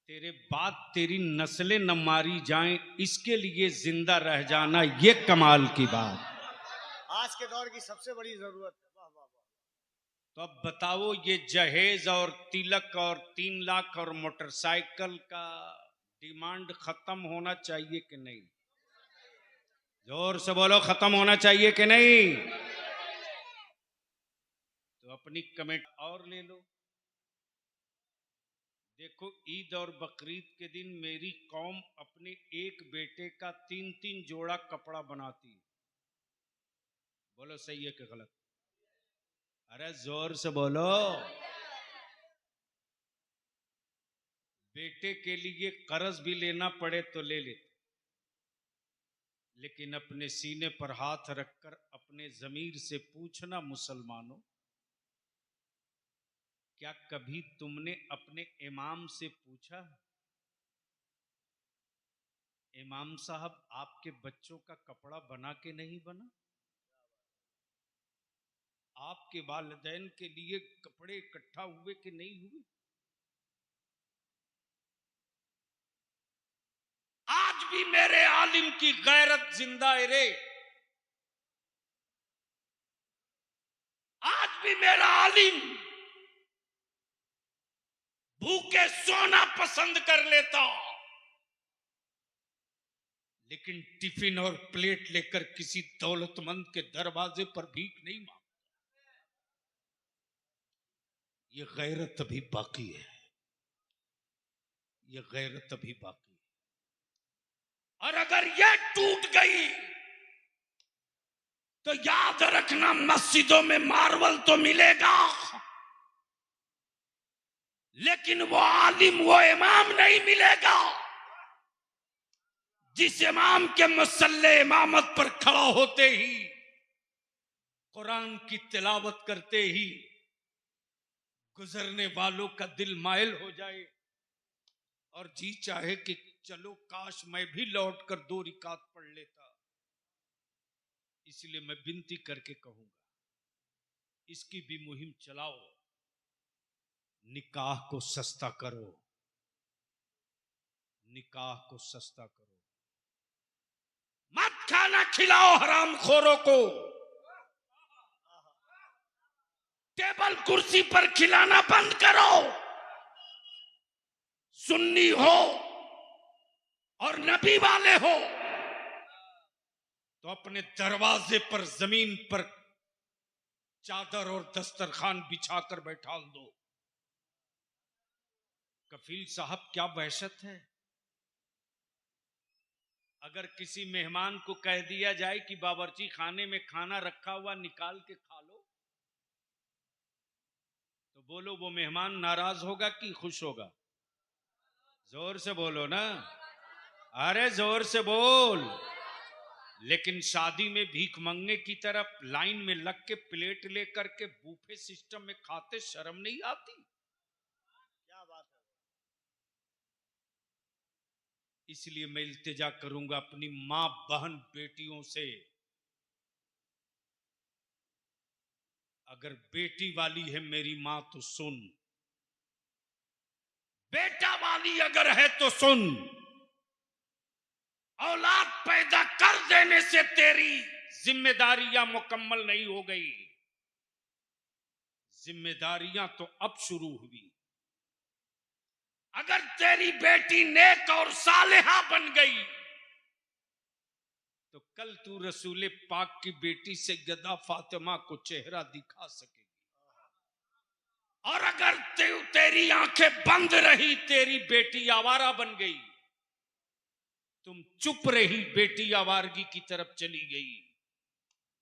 तेरे बाद तेरी नस्लें न मारी जाएं, इसके लिए जिंदा रह जाना ये कमाल की बात। आज के दौर की सबसे बड़ी जरूरत है। वाह वाह वाह। तो अब बताओ, ये जहेज और तिलक और 3 लाख और मोटरसाइकिल का डिमांड खत्म होना चाहिए कि नहीं? जोर से बोलो, खत्म होना चाहिए कि नहीं? तो अपनी कमेंट और ले लो। देखो, ईद और बकरीद के दिन मेरी कौम अपने एक बेटे का 3-3 जोड़ा कपड़ा बनाती है। बोलो सही है कि गलत? अरे जोर से बोलो। बेटे के लिए कर्ज भी लेना पड़े तो ले लेते, लेकिन अपने सीने पर हाथ रखकर अपने जमीर से पूछना मुसलमानों, क्या कभी तुमने अपने इमाम से पूछा, इमाम साहब आपके बच्चों का कपड़ा बना के नहीं बना? आपके वालिदैन के लिए कपड़े इकट्ठा हुए कि नहीं हुए? आज भी मेरे आलिम की गैरत जिंदा है रे। आज भी मेरा आलिम भूखे सोना पसंद कर लेता, लेकिन टिफिन और प्लेट लेकर किसी दौलतमंद के दरवाजे पर भीख नहीं मांगता। ये गैरत अभी बाकी है, ये गैरत अभी बाकी है। और अगर ये टूट गई तो याद रखना, मस्जिदों में मार्बल तो मिलेगा, लेकिन वो आलिम, वो इमाम नहीं मिलेगा जिस इमाम के मुसल्ले इमामत पर खड़ा होते ही, कुरान की तिलावत करते ही गुजरने वालों का दिल मायल हो जाए और जी चाहे कि चलो काश मैं भी लौटकर 2 रिकात पढ़ लेता। इसलिए मैं विनती करके कहूंगा, इसकी भी मुहिम चलाओ, निकाह को सस्ता करो, निकाह को सस्ता करो। मत खाना खिलाओ हरामखोरों को, टेबल कुर्सी पर खिलाना बंद करो। सुन्नी हो और नबी वाले हो तो अपने दरवाजे पर जमीन पर चादर और दस्तरखान बिछाकर बैठा दो। कफील साहब, क्या वहशत है। अगर किसी मेहमान को कह दिया जाए कि बावर्ची खाने में खाना रखा हुआ निकाल के खा लो, तो बोलो वो मेहमान नाराज होगा कि खुश होगा? जोर से बोलो ना, अरे जोर से बोल। लेकिन शादी में भीख मंगने की तरफ लाइन में लग के प्लेट लेकर के बूफे सिस्टम में खाते शर्म नहीं आती? क्या बात है। इसलिए मैं इल्तिजा करूंगा अपनी मां बहन बेटियों से, अगर बेटी वाली है मेरी मां तो सुन, बेटा वाली अगर है तो सुन। औलाद पैदा कर देने से तेरी जिम्मेदारियां मुकम्मल नहीं हो गई, जिम्मेदारियां तो अब शुरू हुई। अगर तेरी बेटी नेक और सालेहा बन गई तो कल तू रसूले पाक की बेटी से गदा फातिमा को चेहरा दिखा सकेगी। और अगर तेरी आंखें बंद रही, तेरी बेटी आवारा बन गई, तुम चुप रही, बेटी आवारगी की तरफ चली गई,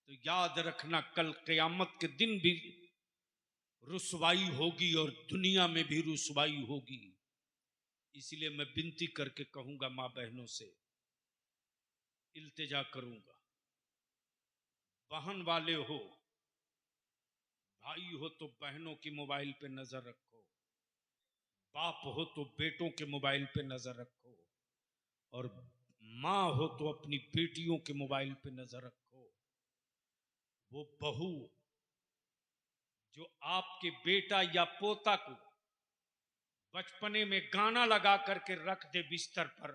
तो याद रखना कल क़यामत के दिन भी रुसवाई होगी और दुनिया में भी रुसवाई होगी। इसलिए मैं विनती करके कहूंगा, मां बहनों से इल्तिजा करूंगा, बहन वाले हो, भाई हो तो बहनों की मोबाइल पे नजर रखो, बाप हो तो बेटों के मोबाइल पे नजर रखो, और मां हो तो अपनी बेटियों के मोबाइल पे नजर रखो। वो बहू जो आपके बेटा या पोता को बचपने में गाना लगा करके रख दे बिस्तर पर,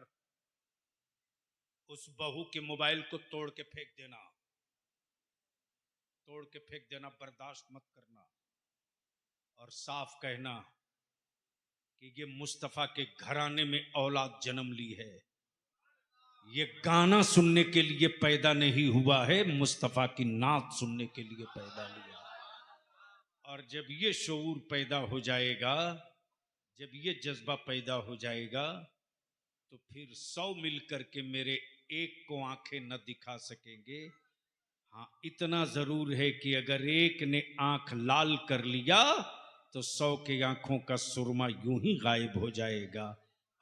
उस बहू के मोबाइल को तोड़ के फेंक देना, तोड़ के फेंक देना, बर्दाश्त मत करना। और साफ कहना कि ये मुस्तफा के घराने में औलाद जन्म ली है, ये गाना सुनने के लिए पैदा नहीं हुआ है, मुस्तफा की नात सुनने के लिए पैदा हुआ। और जब ये शऊर पैदा हो जाएगा, जब ये जज्बा पैदा हो जाएगा, तो फिर 100 मिलकर के मेरे एक को आंखें न दिखा सकेंगे। हाँ, इतना जरूर है कि अगर एक ने आंख लाल कर लिया तो 100 के आंखों का सुरमा यूं ही गायब हो जाएगा।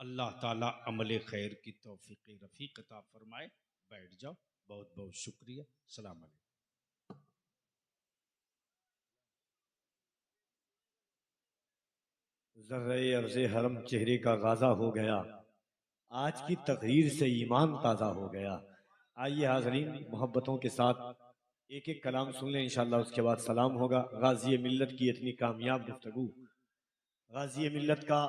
अल्लाह ताला अमल खैर की तौफीक रफीक अता फरमाए। बैठ जाओ, बहुत बहुत शुक्रिया। सलाम अलैकुम। ज़र्रे अर्ज़े हरम चेहरे का गाज़ा हो गया, आज की तकरीर से ईमान ताज़ा हो गया। आइए हाज़रीन, मोहब्बतों के साथ एक एक कलाम सुन लें, इंशाअल्लाह उसके बाद सलाम होगा। गाज़ी मिल्लत की इतनी कामयाब गुफ्तगू, गाज़ी मिल्लत का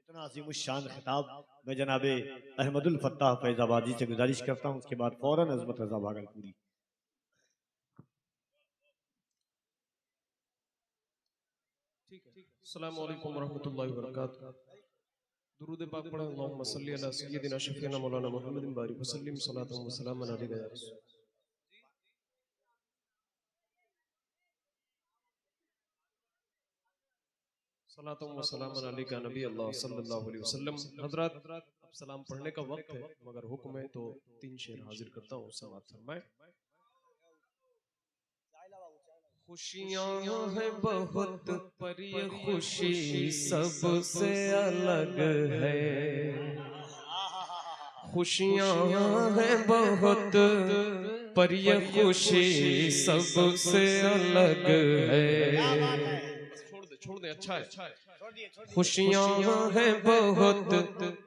इतना अज़ीमुश्शान खिताब, मैं जनाबे अहमदुल फत्ताह फैज़ाबादी से गुजारिश करता हूँ, उसके बाद फौरन अज़मत रज़ा भागलपुरी। अस्सलामु अलैकुम वरहमतुल्लाहि वबरकातुहू। दुरूद पाक पढ़ें। अल्लाहुम्मा सल्ली अला सय्यिदिना शफीना मौलाना मुहम्मदिन बारिक वसल्लिम सलातन व सलामन अलैका या रसूल। सलातन व सलामन अलैका नबी अल्लाह सल्लल्लाहु अलैहि वसल्लम। हजरत, अब सलाम पढ़ने का वक्त है, मगर हुक्म है तो 3 शेर हाजिर करता हूँ, समाअत फरमाएं। खुशियाँ हैं बहुत पर ये खुशी सबसे अलग है। खुशियाँ हैं बहुत पर ये खुशी सबसे अलग है। छोड़ दे, अच्छा है। खुशियाँ हैं बहुत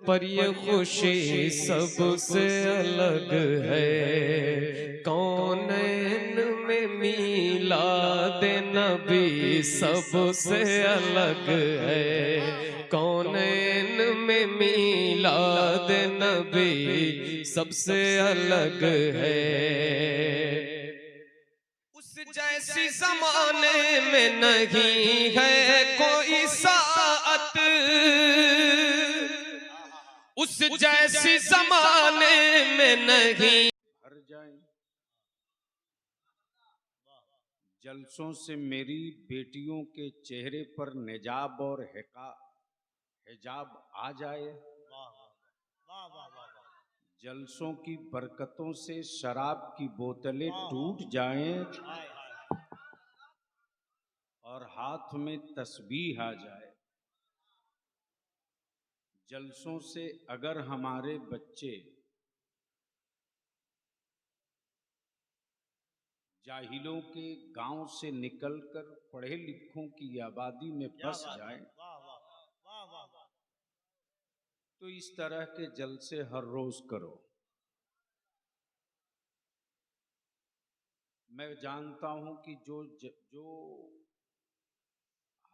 पर ये खुशी सबसे अलग है। कौनैन में मीलाद नबी सबसे अलग है। कौनैन में मीलाद नबी सबसे अलग है। उस जैसी ज़माने में नहीं है कोई साअत, उस जैसी ज़माने में नहीं। भर जाए जलसों से मेरी बेटियों के चेहरे पर निजाब और हिजाब आ जाए। जलसों की बरकतों से शराब की बोतलें टूट जाएं और हाथ में तस्बीह आ जाए। जलसों से अगर हमारे बच्चे जाहिलों के गांव से निकलकर पढ़े लिखों की आबादी में बस जाएं, तो इस तरह के जलसे हर रोज करो। मैं जानता हूं कि जो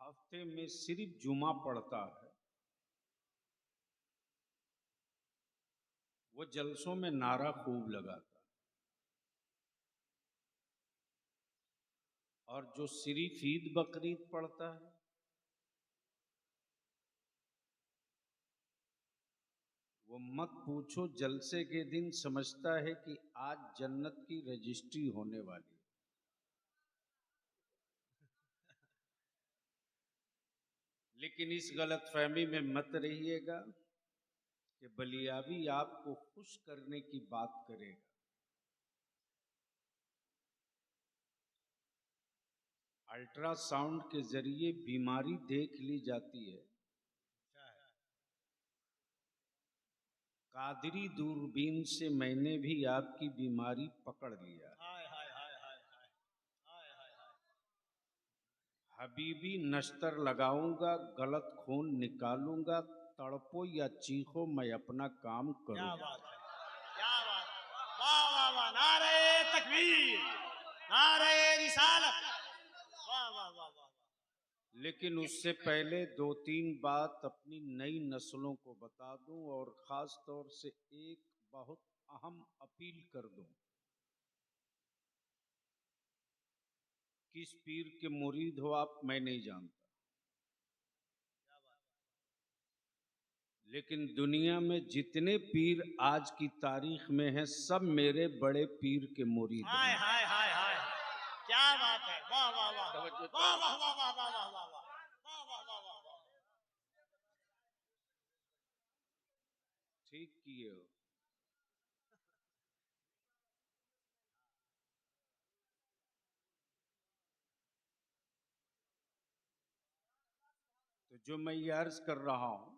हफ्ते में सिर्फ जुमा पड़ता है, वो जलसों में नारा खूब लगाता है, और जो सिर्फ ईद बकरीद पड़ता है, वो मत पूछो, जलसे के दिन समझता है कि आज जन्नत की रजिस्ट्री होने वाली है। लेकिन इस गलत फहमी में मत रहिएगा कि बलियाबी आपको खुश करने की बात करेगा। अल्ट्रासाउंड के जरिए बीमारी देख ली जाती है, कादरी दूरबीन से मैंने भी आपकी बीमारी पकड़ लिया। हबीबी नश्तर लगाऊंगा, गलत खून निकालूंगा, तड़पो या चीखो मैं अपना काम करूंगा। क्या बात है, क्या बात है, वाह वाह वाह, नारे तकबीर, नारे रिसालत, वाह वाह वाह वाह। लेकिन उससे पहले दो तीन बात अपनी नई नस्लों को बता दूं और ख़ास तौर से एक बहुत अहम अपील कर दूं। किस पीर के मुरीद हो आप, मैं नहीं जानता, लेकिन दुनिया में जितने पीर आज की तारीख में हैं सब मेरे बड़े पीर के मुरीद हाय हैं। हाय हाय हाय, क्या बात है, वाह वाह वाह तवज्जो वाह वाह वाह वाह वाह वाह वाह वाह वाह वाह वाह वाह। ठीक किए हो। तो जो मैं ये अर्ज कर रहा हूं,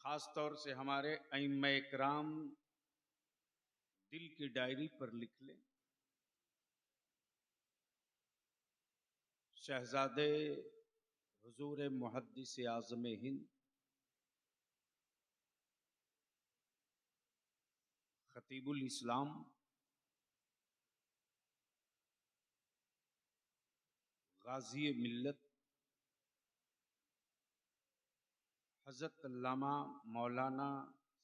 खास तौर से हमारे अइम्मा इकराम दिल की डायरी पर लिख लें। शहजादे हुजूर मुहद्दिस आज़म हिंद खतीबुल इस्लाम गाजी मिल्लत हज़रत अल्लामा मौलाना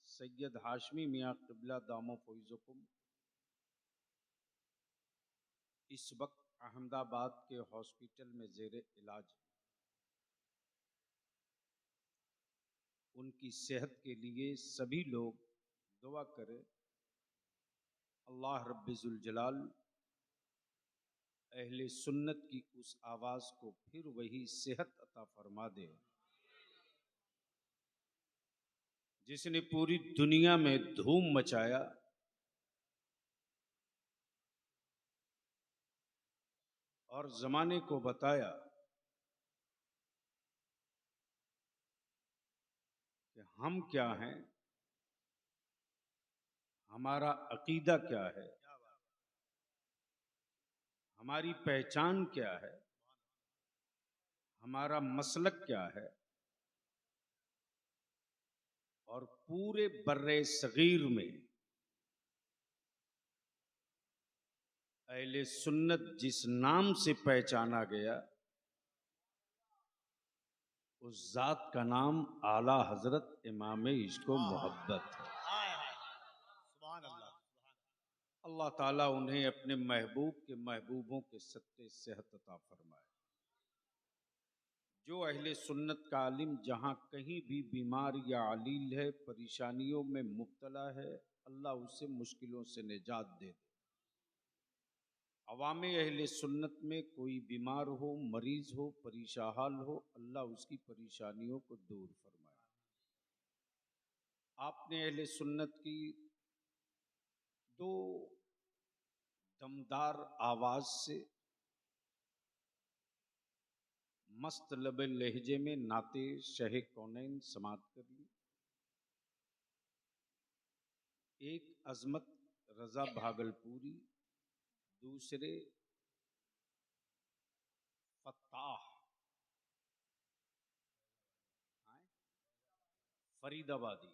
सैयद हाशमी मियाँ क़िबला दामो फ़ैज़ुकुम इस वक्त अहमदाबाद के हॉस्पिटल में ज़ेरे इलाज हैं। उनकी सेहत के लिए सभी लोग दुआ करें। अल्लाह रब्बिजुल जलाल अहले सुन्नत की उस आवाज़ को फिर वही सेहत अता फरमा दे जिसने पूरी दुनिया में धूम मचाया और ज़माने को बताया कि हम क्या हैं, हमारा अकीदा क्या है, हमारी पहचान क्या है, हमारा मसलक क्या है। और पूरे बर्रे सगीर में अहले सुन्नत जिस नाम से पहचाना गया उस जात का नाम आला हजरत इमाम इश्क व मोहब्बत है। हाय हाय, सुभान अल्लाह। अल्लाह ताला उन्हें अपने महबूब के महबूबों के सत्ते सेहत अता फरमाए। जो अहले सुन्नत का आलिम जहाँ कहीं भी बीमार या अलील है, परेशानियों में मुब्तला है, अल्लाह उसे मुश्किलों से निजात दे दे। अवामे अहले सुन्नत में कोई बीमार हो, मरीज हो, परेशान हो, अल्लाह उसकी परेशानियों को दूर फरमाए। आपने अहले सुन्नत की दो दमदार आवाज से मस्त लबे लहजे में नाते शहे कौनैन समात कर ली। एक अजमत रजा भागलपुरी, दूसरे फताह फरीदाबादी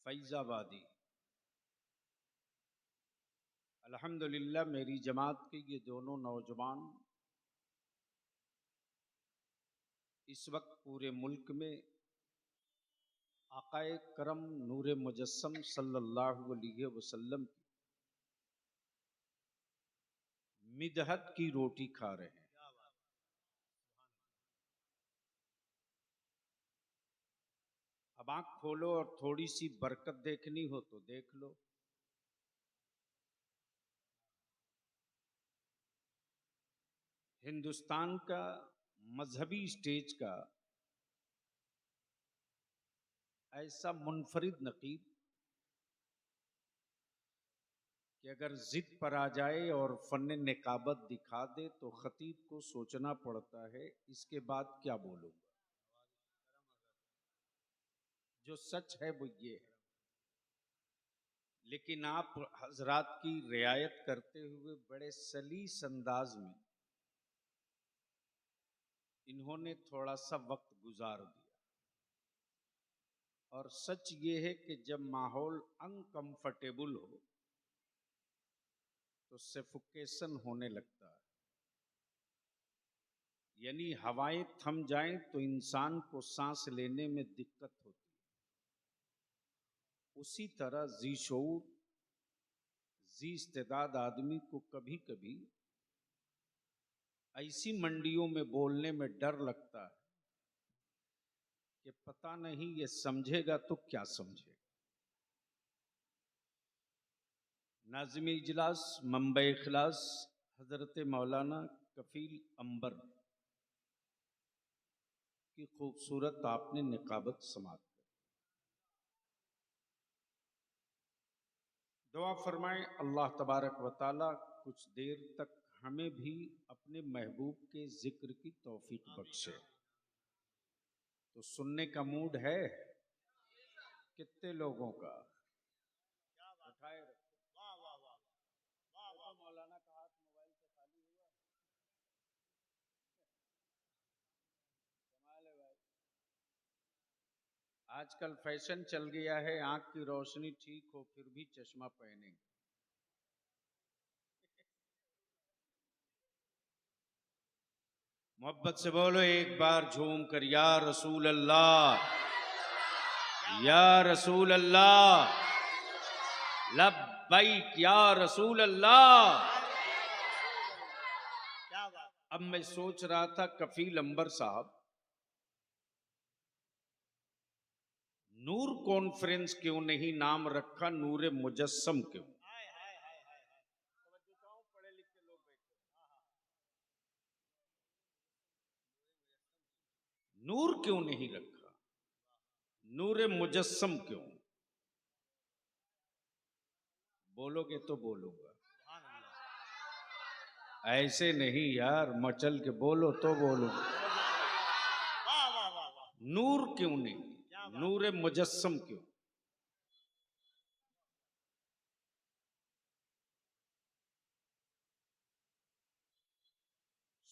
फैजाबादी। अल्हम्दुलिल्लाह मेरी जमात के ये दोनों नौजवान इस वक्त पूरे मुल्क में आकाए करम नूरे मुजस्सम सल्लल्लाहु अलैहि वसल्लम की मिदहत की रोटी खा रहे हैं। अब आंख खोलो और थोड़ी सी बरकत देखनी हो तो देख लो। हिंदुस्तान का मजहबी स्टेज का ऐसा मुनफरिद नकीब कि अगर जिद पर आ जाए और फन निकाबत दिखा दे तो खतीब को सोचना पड़ता है इसके बाद क्या बोलूंगा। जो सच है वो ये है, लेकिन आप हजरात की रियायत करते हुए बड़े सलीस अंदाज में इन्होंने थोड़ा सा वक्त गुजार दिया। और सच ये है कि जब माहौल अनकंफर्टेबल हो तो सफोकेशन होने लगता है, यानी हवाएं थम जाएं तो इंसान को सांस लेने में दिक्कत होती है। उसी तरह जी शऊर, जी इस्तेदाद आदमी को कभी कभी ऐसी मंडियों में बोलने में डर लगता है कि पता नहीं ये समझेगा तो क्या समझेगा। नाज़िम इजलास मंबई इखलास हजरत मौलाना कफील अंबर की खूबसूरत आपने निकाबत समात कर दुआ फरमाएं अल्लाह तबारक व तआला कुछ देर तक हमें भी अपने महबूब के जिक्र की तौफीक बख्शे। तो सुनने का मूड है कितने लोगों का? उठाए रखो। वाह वाह वाह वाह वाह मौलाना का हाथ मोबाइल से खाली हुआ। कमाल है भाई, आजकल फैशन चल गया है आंख की रोशनी ठीक हो फिर भी चश्मा पहने। मोहब्बत से बोलो एक बार झूम कर, या रसूल अल्लाह, या रसूल अल्लाह, लब्बैक या रसूल अल्लाह। क्या बात। अब मैं सोच रहा था कफील अंबर साहब नूर कॉन्फ्रेंस क्यों नहीं नाम रखा, नूर मुजस्सम क्यों? हाय हाय हाय हाय हाय। पढ़े लिखे लोग बैठे, नूर क्यों नहीं रखा, नूर मुजस्सम क्यों? बोलोगे तो बोलूंगा, सुभान अल्लाह। ऐसे नहीं यार, मचल के बोलो तो बोलूंगा। वाह वाह वाह वाह। नूर क्यों नहीं, नूर मुजस्सम क्यों?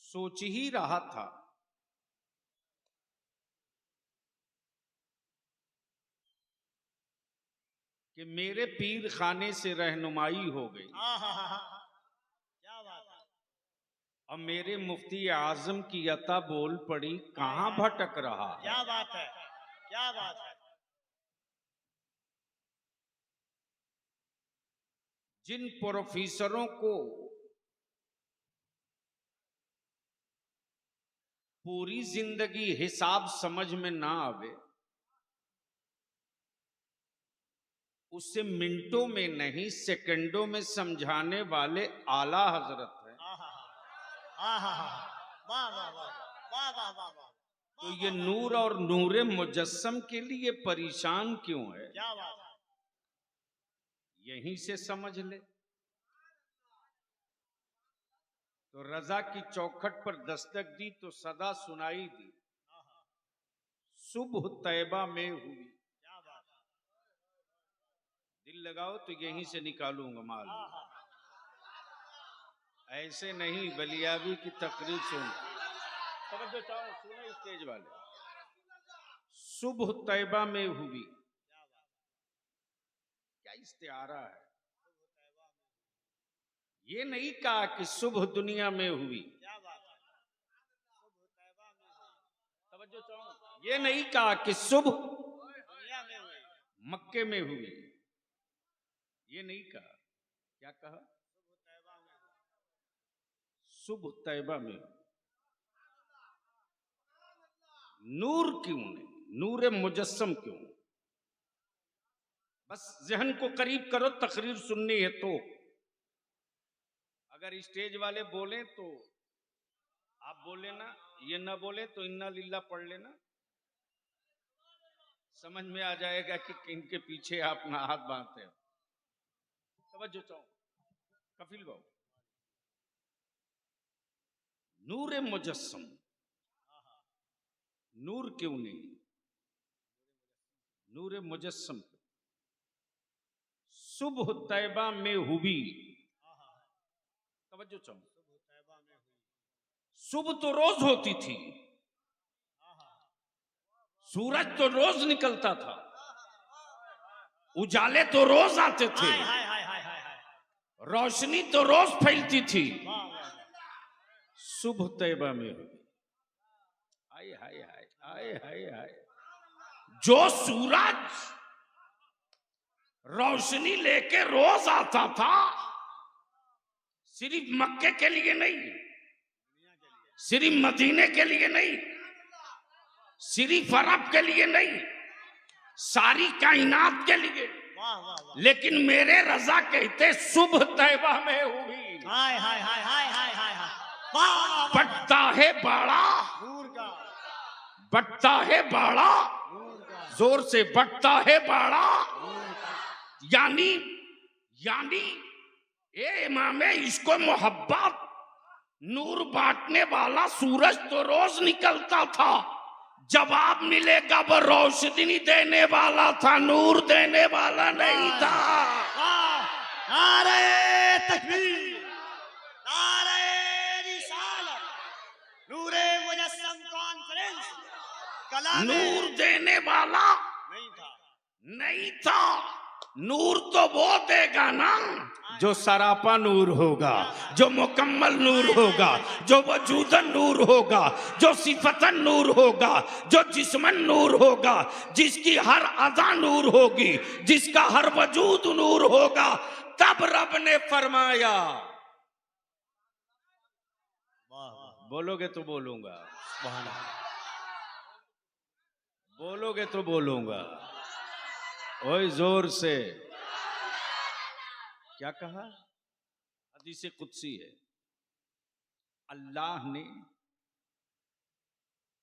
सोच ही रहा था कि मेरे पीर खाने से रहनुमाई हो गई हाँ हाँ हाँ हाँ। क्या बात है। और मेरे मुफ्ती आजम की अता बोल पड़ी, कहां भटक रहा है। क्या बात है। क्या बात है। जिन प्रोफेसरों को पूरी जिंदगी हिसाब समझ में ना आवे, उससे मिनटों में नहीं सेकंडों में समझाने वाले आला हजरत हैं। हाँ हाँ हाँ हाँ हाँ हाँ। वाह वाह वाह वाह वाह वाह वाह। तो ये नूर और नूरे मुजस्सम के लिए परेशान क्यों है, क्या बात है। यहीं से समझ ले। तो रजा की चौखट पर दस्तक दी तो सदा सुनाई दी, सुबह तैबा में हुई। क्या बात है। दिल लगाओ तो यहीं से निकालूंगा माल, हाँ हाँ। ऐसे नहीं बलियाबी की तकरीर सुन। तवज्जो चाहो, सुने स्टेज वाले। सुबह तैबा में हुई, क्या इस्तिआरा है। ये नहीं कहा कि सुबह दुनिया में हुई, क्या बात है। सुबह तैबा में हुई। तवज्जो चाहो, ये नहीं कहा कि सुबह दुनिया में हुई। मक्के में हुई, ये नहीं कहा। क्या कहा? सुबह तैबा में हुई। सुबह तैबा में हुई। नूर क्यों नहीं, नूर मुजस्सम क्यों? बस जहन को करीब करो, तकरीर सुननी है तो। अगर स्टेज वाले बोले तो आप बोले ना, ये ना बोले तो इन्ना लिल्ला पढ़ लेना, समझ में आ जाएगा कि इनके पीछे आप ना हाथ बांधते हो। तवज्जो चाहो कफील बाबू, नूर मुजस्सम, नूर क्यों नहीं, नूर मुजस्सम। सुबह तैबा में हुई, तवज्जो चाहो, सुबह तैबा में हुई। सुबह तो रोज होती थी, सूरज तो रोज निकलता था, उजाले तो रोज आते थे, हाय हाय हाय हाय हाय हाय। रोशनी तो रोज फैलती थी, वाह वाह सुबह तैयबा में हुई। हाय हाय हाय हाय हाय हाय। जो सूरज रोशनी लेके रोज आता था, सिर्फ मक्के के लिए नहीं, सिर्फ मदीने के लिए नहीं, सिर्फ अरब के लिए नहीं, सारी कायनात के लिए। वाह वाह। लेकिन मेरे रजा कहते सुबह तैयबा में हुई। हाय हाय हाय हाय हाय हाय हाय। वाह वाह वाह। बढ़ता है बाड़ा, नूर का, बढ़ता है बाड़ा, नूर का, जोर से बढ़ता है बाड़ा। नूर का। यानी यानी ए इमामे इसको मोहब्बत, नूर बांटने वाला सूरज तो रोज निकलता था, जवाब मिलेगा वो रोशनी देने वाला था, नूर देने वाला नहीं था। वाह। नारे तकबीर, नारे रिसालत, नूरे मुजस्सम कॉन्फ्रेंस, कलाम नूर देने वाला नहीं था। नहीं था। नूर तो वो देगा ना जो सरापा नूर होगा, जो मुकम्मल नूर होगा, जो वजूदन नूर होगा, जो सिफतन नूर होगा, जो जिस्मन नूर होगा, जिसकी हर अदा नूर होगी, जिसका हर वजूद नूर होगा। तब रब ने फरमाया, वाह बोलोगे तो बोलूंगा, वाह। बोलोगे तो बोलूंगा। ओए जोर से। क्या कहा? हदीस कुदसी है। अल्लाह ने,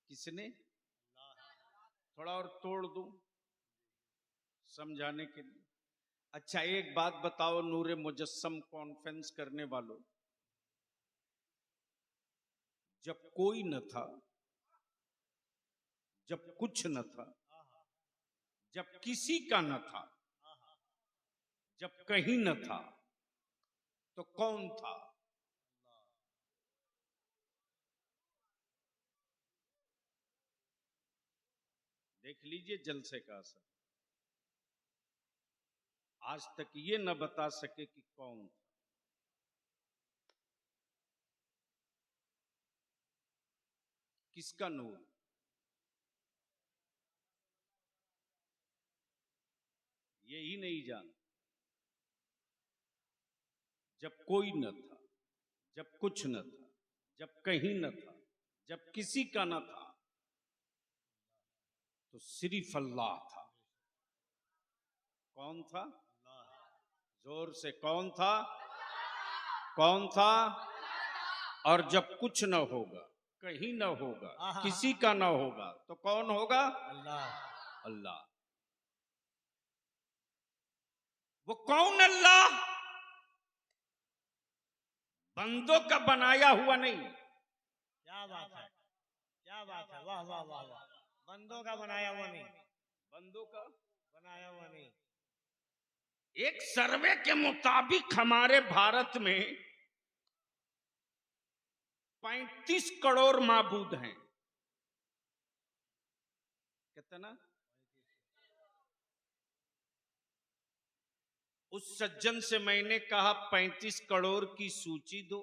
किसने? थोड़ा और तोड़ दूं समझाने के लिए। अच्छा एक बात बताओ नूरे मुजस्सम कॉन्फ्रेंस करने वालों, जब कोई न था, जब कुछ न था, जब किसी का न था, जब कहीं न था, तो कौन था? देख लीजिए जलसे का असर। आज तक ये न बता सके कि कौन था। किसका नूर? यही नहीं जान। जब कोई न था, जब कुछ न था, जब कहीं न था, जब किसी का न था, तो सिर्फ अल्लाह था। कौन था? जोर से, कौन था? कौन था? और जब कुछ न होगा, कहीं न होगा, किसी का न होगा, तो कौन होगा? अल्लाह। अल्लाह। वो कौन अल्लाह? बंदों का बनाया हुआ नहीं। क्या बात है, क्या बात है। वाह वाह वाह वाह। बंदों का बनाया हुआ नहीं, बंदों का बनाया हुआ नहीं। एक सर्वे के मुताबिक हमारे भारत में 35 करोड़ माबूद हैं। कितना? उस सज्जन से मैंने कहा 35 करोड़ की सूची दो,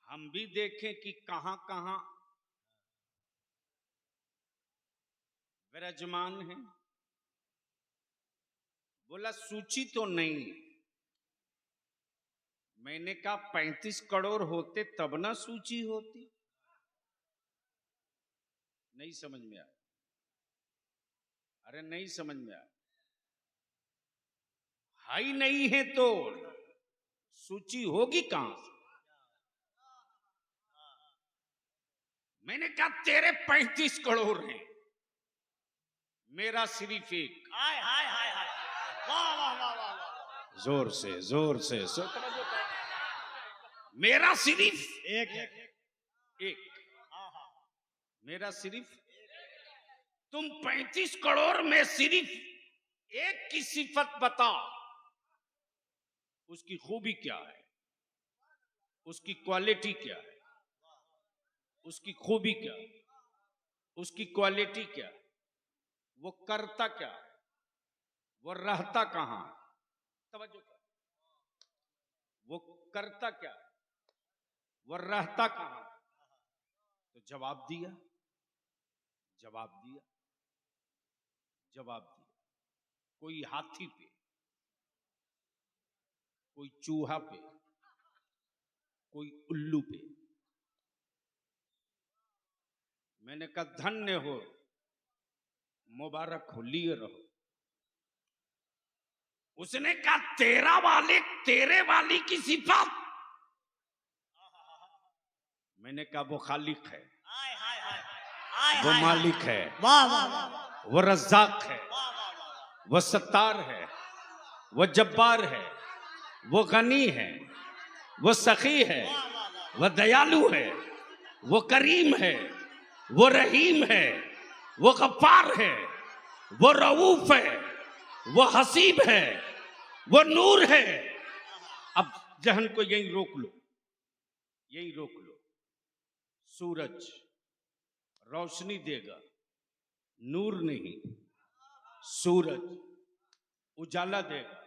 हम भी देखें कि कहां कहां विराजमान है। बोला सूची तो नहीं। मैंने कहा 35 करोड़ होते तब ना सूची होती। नहीं समझ में आया? अरे नहीं समझ में आया? हाई नहीं है तो सूची होगी कहां से? मैंने कहा तेरे 35 करोड़ हैं, मेरा सिर्फ एक। हाय हाय हाय हाय। वाह वाह वाह वाह वाह। जोर से, जोर से। मेरा सिर्फ एक है। एक। मेरा सिर्फ। तुम 35 करोड़ में सिर्फ एक की सिफत बता, उसकी खूबी क्या है, उसकी क्वालिटी क्या है, उसकी खूबी क्या है, उसकी क्वालिटी क्या है, वो करता क्या है, वो रहता कहां है, तवज्जो कर। वो करता क्या, वो रहता कहां? तो जवाब दिया, जवाब दिया, जवाब दिया। कोई हाथी पे, कोई चूहा पे, कोई उल्लू पे। मैंने कहा धन्य हो, मुबारक हो, लिए रहो। उसने कहा तेरा वालिक, तेरे वाली की सिफत। मैंने कहा वो खालिक है, हाय हाय हाय हाय वो हाय मालिक है, वाह वाह वाह वो रज़्ज़ाक है, वाह वाह वाह वो सत्तार है, वो जब्बार है, वो गनी है, वो सखी है, वो दयालु है, वो करीम है, वो रहीम है, वो गफ्फार है, वो रऊफ है, वो हसीब है, वो नूर है। अब जहन को यहीं रोक लो, यहीं रोक लो। सूरज रोशनी देगा, नूर नहीं। सूरज उजाला देगा,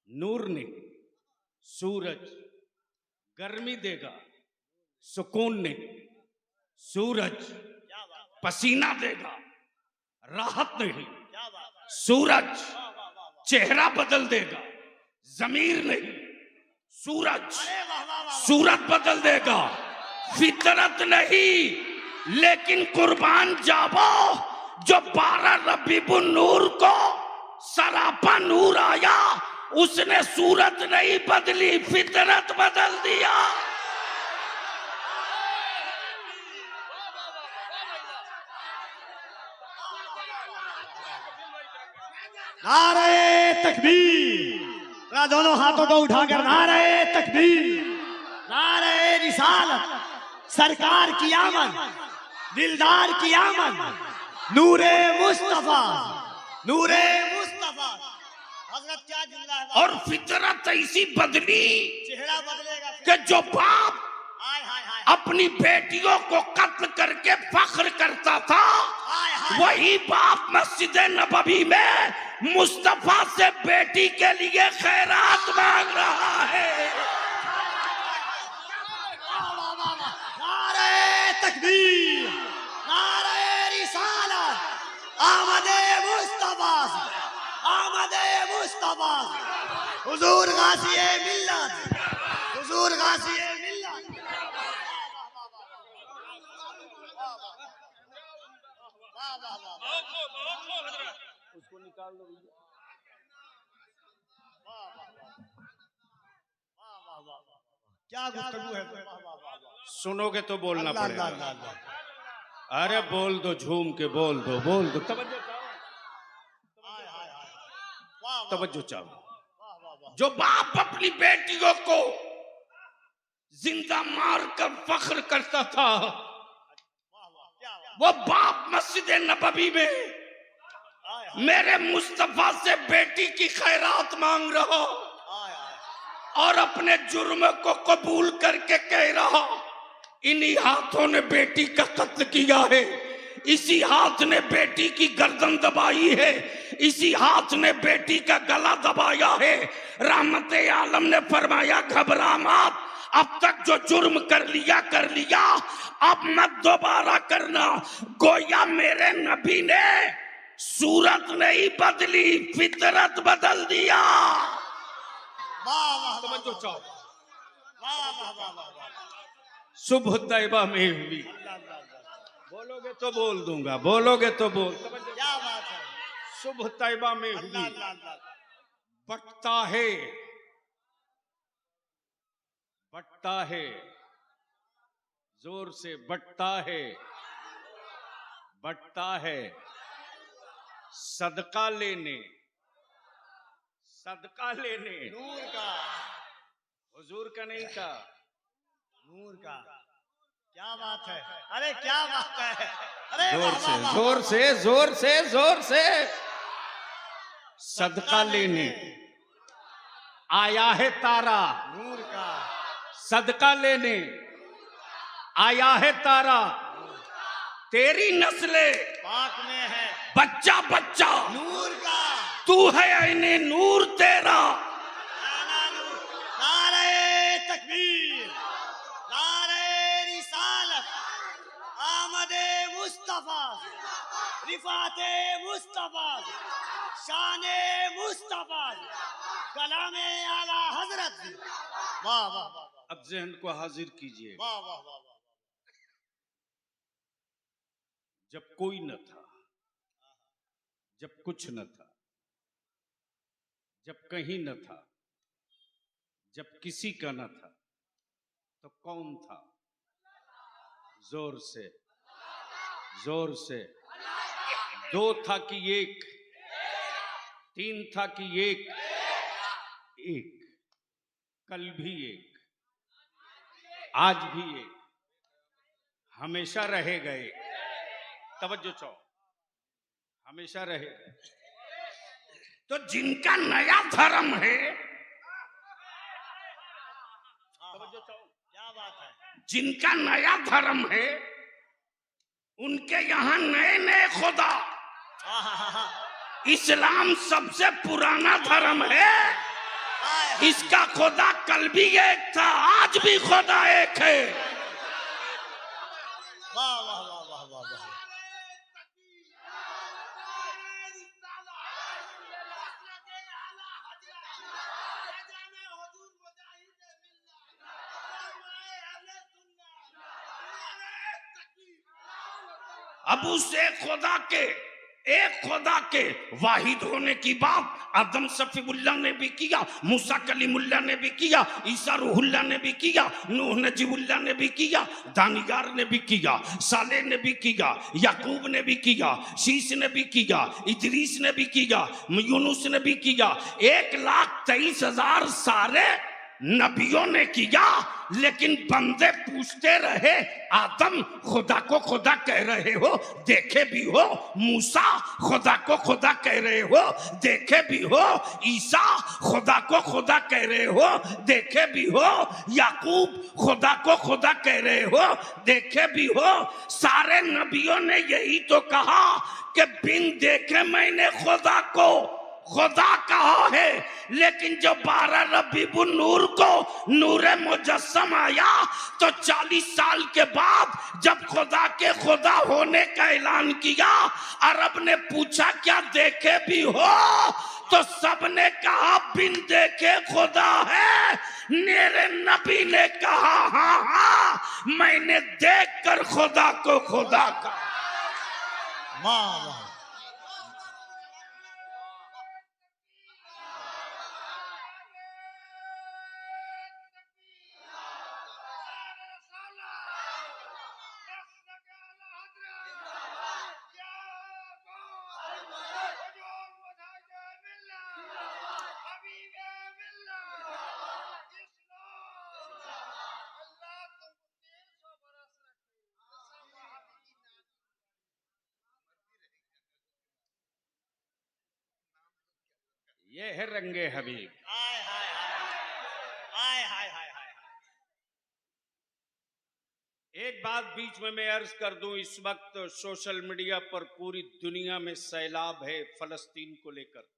नूर नहीं। सूरज गर्मी देगा, सुकून नहीं। सूरज पसीना देगा, राहत नहीं। सूरज चेहरा बदल देगा, जमीर नहीं। सूरज सूरत बदल देगा, फितरत नहीं। लेकिन कुर्बान जावो जो 12 रबीउन नूर को सरापा नूर आया, उसने सूरत नहीं बदली, फितरत बदल दिया। नारे तकबीर, दोनों हाथों को उठाकर नारे तकबीर, नारे रिसालत, सरकार की आमद, दिलदार की आमद, नूरे मुस्तफा, नूरे मुस्तफा। हजरत क्या जिंदा है। और फितरत ऐसी बदली चेहरा बदलेगा कि जो बाप हाय हाय हाय अपनी बेटियों को कत्ल करके फख्र करता था, हाय हाय वही बाप मस्जिद नबवी में मुस्तफा से बेटी के लिए खैरात मांग रहा है। नारे तकबीर, नारे रिसालत, आमदे मुस्तफा, आमदे मुस्तफा, हुजूर गाज़िए मिल्लत, हुजूर गाज़िए मिल्लत। उसको निकाल दो। क्या गुफ्तगू है। सुनोगे तो बोलना अल्लाह, पड़ेगा। अल्लाह, अल्लाह, अल्लाह। अरे बोल दो, झूम के बोल दो, बोल दो। तवज्जो चाहो, हाय हाय हाय वाह वाह तवज्जो चाहो। वाह वाह वाह। जो बाप अपनी बेटियों को जिंदा मार कर फख्र करता था, वो बाप मस्जिद नबवी में मेरे मुस्तफा से बेटी की खैरात मांग रहा और अपने जुर्म को कबूल करके कह रहा, इन्हीं हाथों ने बेटी का कत्ल किया है, इसी हाथ ने बेटी की गर्दन दबाई है, इसी हाथ ने बेटी का गला दबाया है। रहमत आलम ने फरमाया घबरा मत, अब तक जो जुर्म कर लिया, अब मत दोबारा करना। गोया मेरे नबी ने सूरत नहीं बदली, फितरत बदल दिया। तवज्जो चाहो। सुबह तैयबा में हुई। बोलोगे तो बोल दूंगा, बोलोगे तो बोल। क्या बात है। सुबह तैयबा में हुई। बटता है, बटता है, जोर से बटता है, बटता है। सदका लेने, सदका लेने नूर का, हुजूर का नहीं था, नूर का। क्या बात है। अरे क्या बात है। अरे जोर वाह, से, वाह, वाह, जोर से, जोर से, जोर से। सदका लेने आया है तारा, नूर का। सदका लेने आया है तारा। तेरी नस्ले पाक में है बच्चा बच्चा, नूर का। तू है ऐने नूर तेरा। मुस्तफा रिफाते मुस्तफा शाने मुस्तफा कलामे आला हजरत। वाह वाह वाह अब जहन को हाजिर कीजिए। वाह वाह वाह वाह। जब कोई न था, जब कुछ न था, जब कहीं न था, जब किसी का न था, तो कौन था? जोर से, जोर से। दो था कि एक, तीन था कि एक, एक, कल भी एक, आज भी एक, हमेशा रहेगा एक। तवज्जो चाहो, हमेशा रहेगा। तो जिनका नया धर्म है, तवज्जो चाहो, क्या बात है। जिनका नया धर्म है, उनके यहां नए नए खुदा। इस्लाम सबसे पुराना धर्म है। इसका खुदा कल भी एक था, आज भी खुदा एक है। वाह वाह वाह वाह वाह वाह। अब उस एक खुदा के वाहिद होने की बात आदम सफीउल्लाह ने भी किया, मूसा कलीमुल्लाह ने भी किया, ईसा रूहुल्लाह ने भी किया, नूह नजीबुल्लाह ने भी किया, दानियार ने भी किया, सालेह ने भी किया, याकूब ने भी किया, शीश ने भी किया, इदरीस ने भी किया, यूनुस ने भी किया। 1,23,000 सारे नबियों ने किया। लेकिन बंदे पूछते रहे, आदम खुदा को खुदा कह रहे हो, देखे भी हो। मूसा खुदा को खुदा कह रहे हो, देखे भी हो। ईसा खुदा को खुदा कह रहे हो, देखे भी हो। याकूब खुदा को खुदा कह रहे हो, देखे भी हो। सारे नबियों ने यही तो कहा कि बिन देखे मैंने खुदा को खुदा कहा है। लेकिन जो 12 रबीउन नूर को नूरे मुजस्सम आया, तो 40 साल के बाद जब खुदा के खुदा होने का ऐलान किया, अरब ने पूछा क्या देखे भी हो? तो सबने कहा बिन देखे खुदा है। मेरे नबी ने कहा हाँ हाँ, मैंने देखकर खुदा को खुदा कहा। वाह वाह। ये है रंगे हबीब। हाय हाय हाय हाय हाय हाय। एक बात बीच में मैं अर्ज कर दूं, इस वक्त सोशल मीडिया पर पूरी दुनिया में सैलाब है फलस्तीन को लेकर।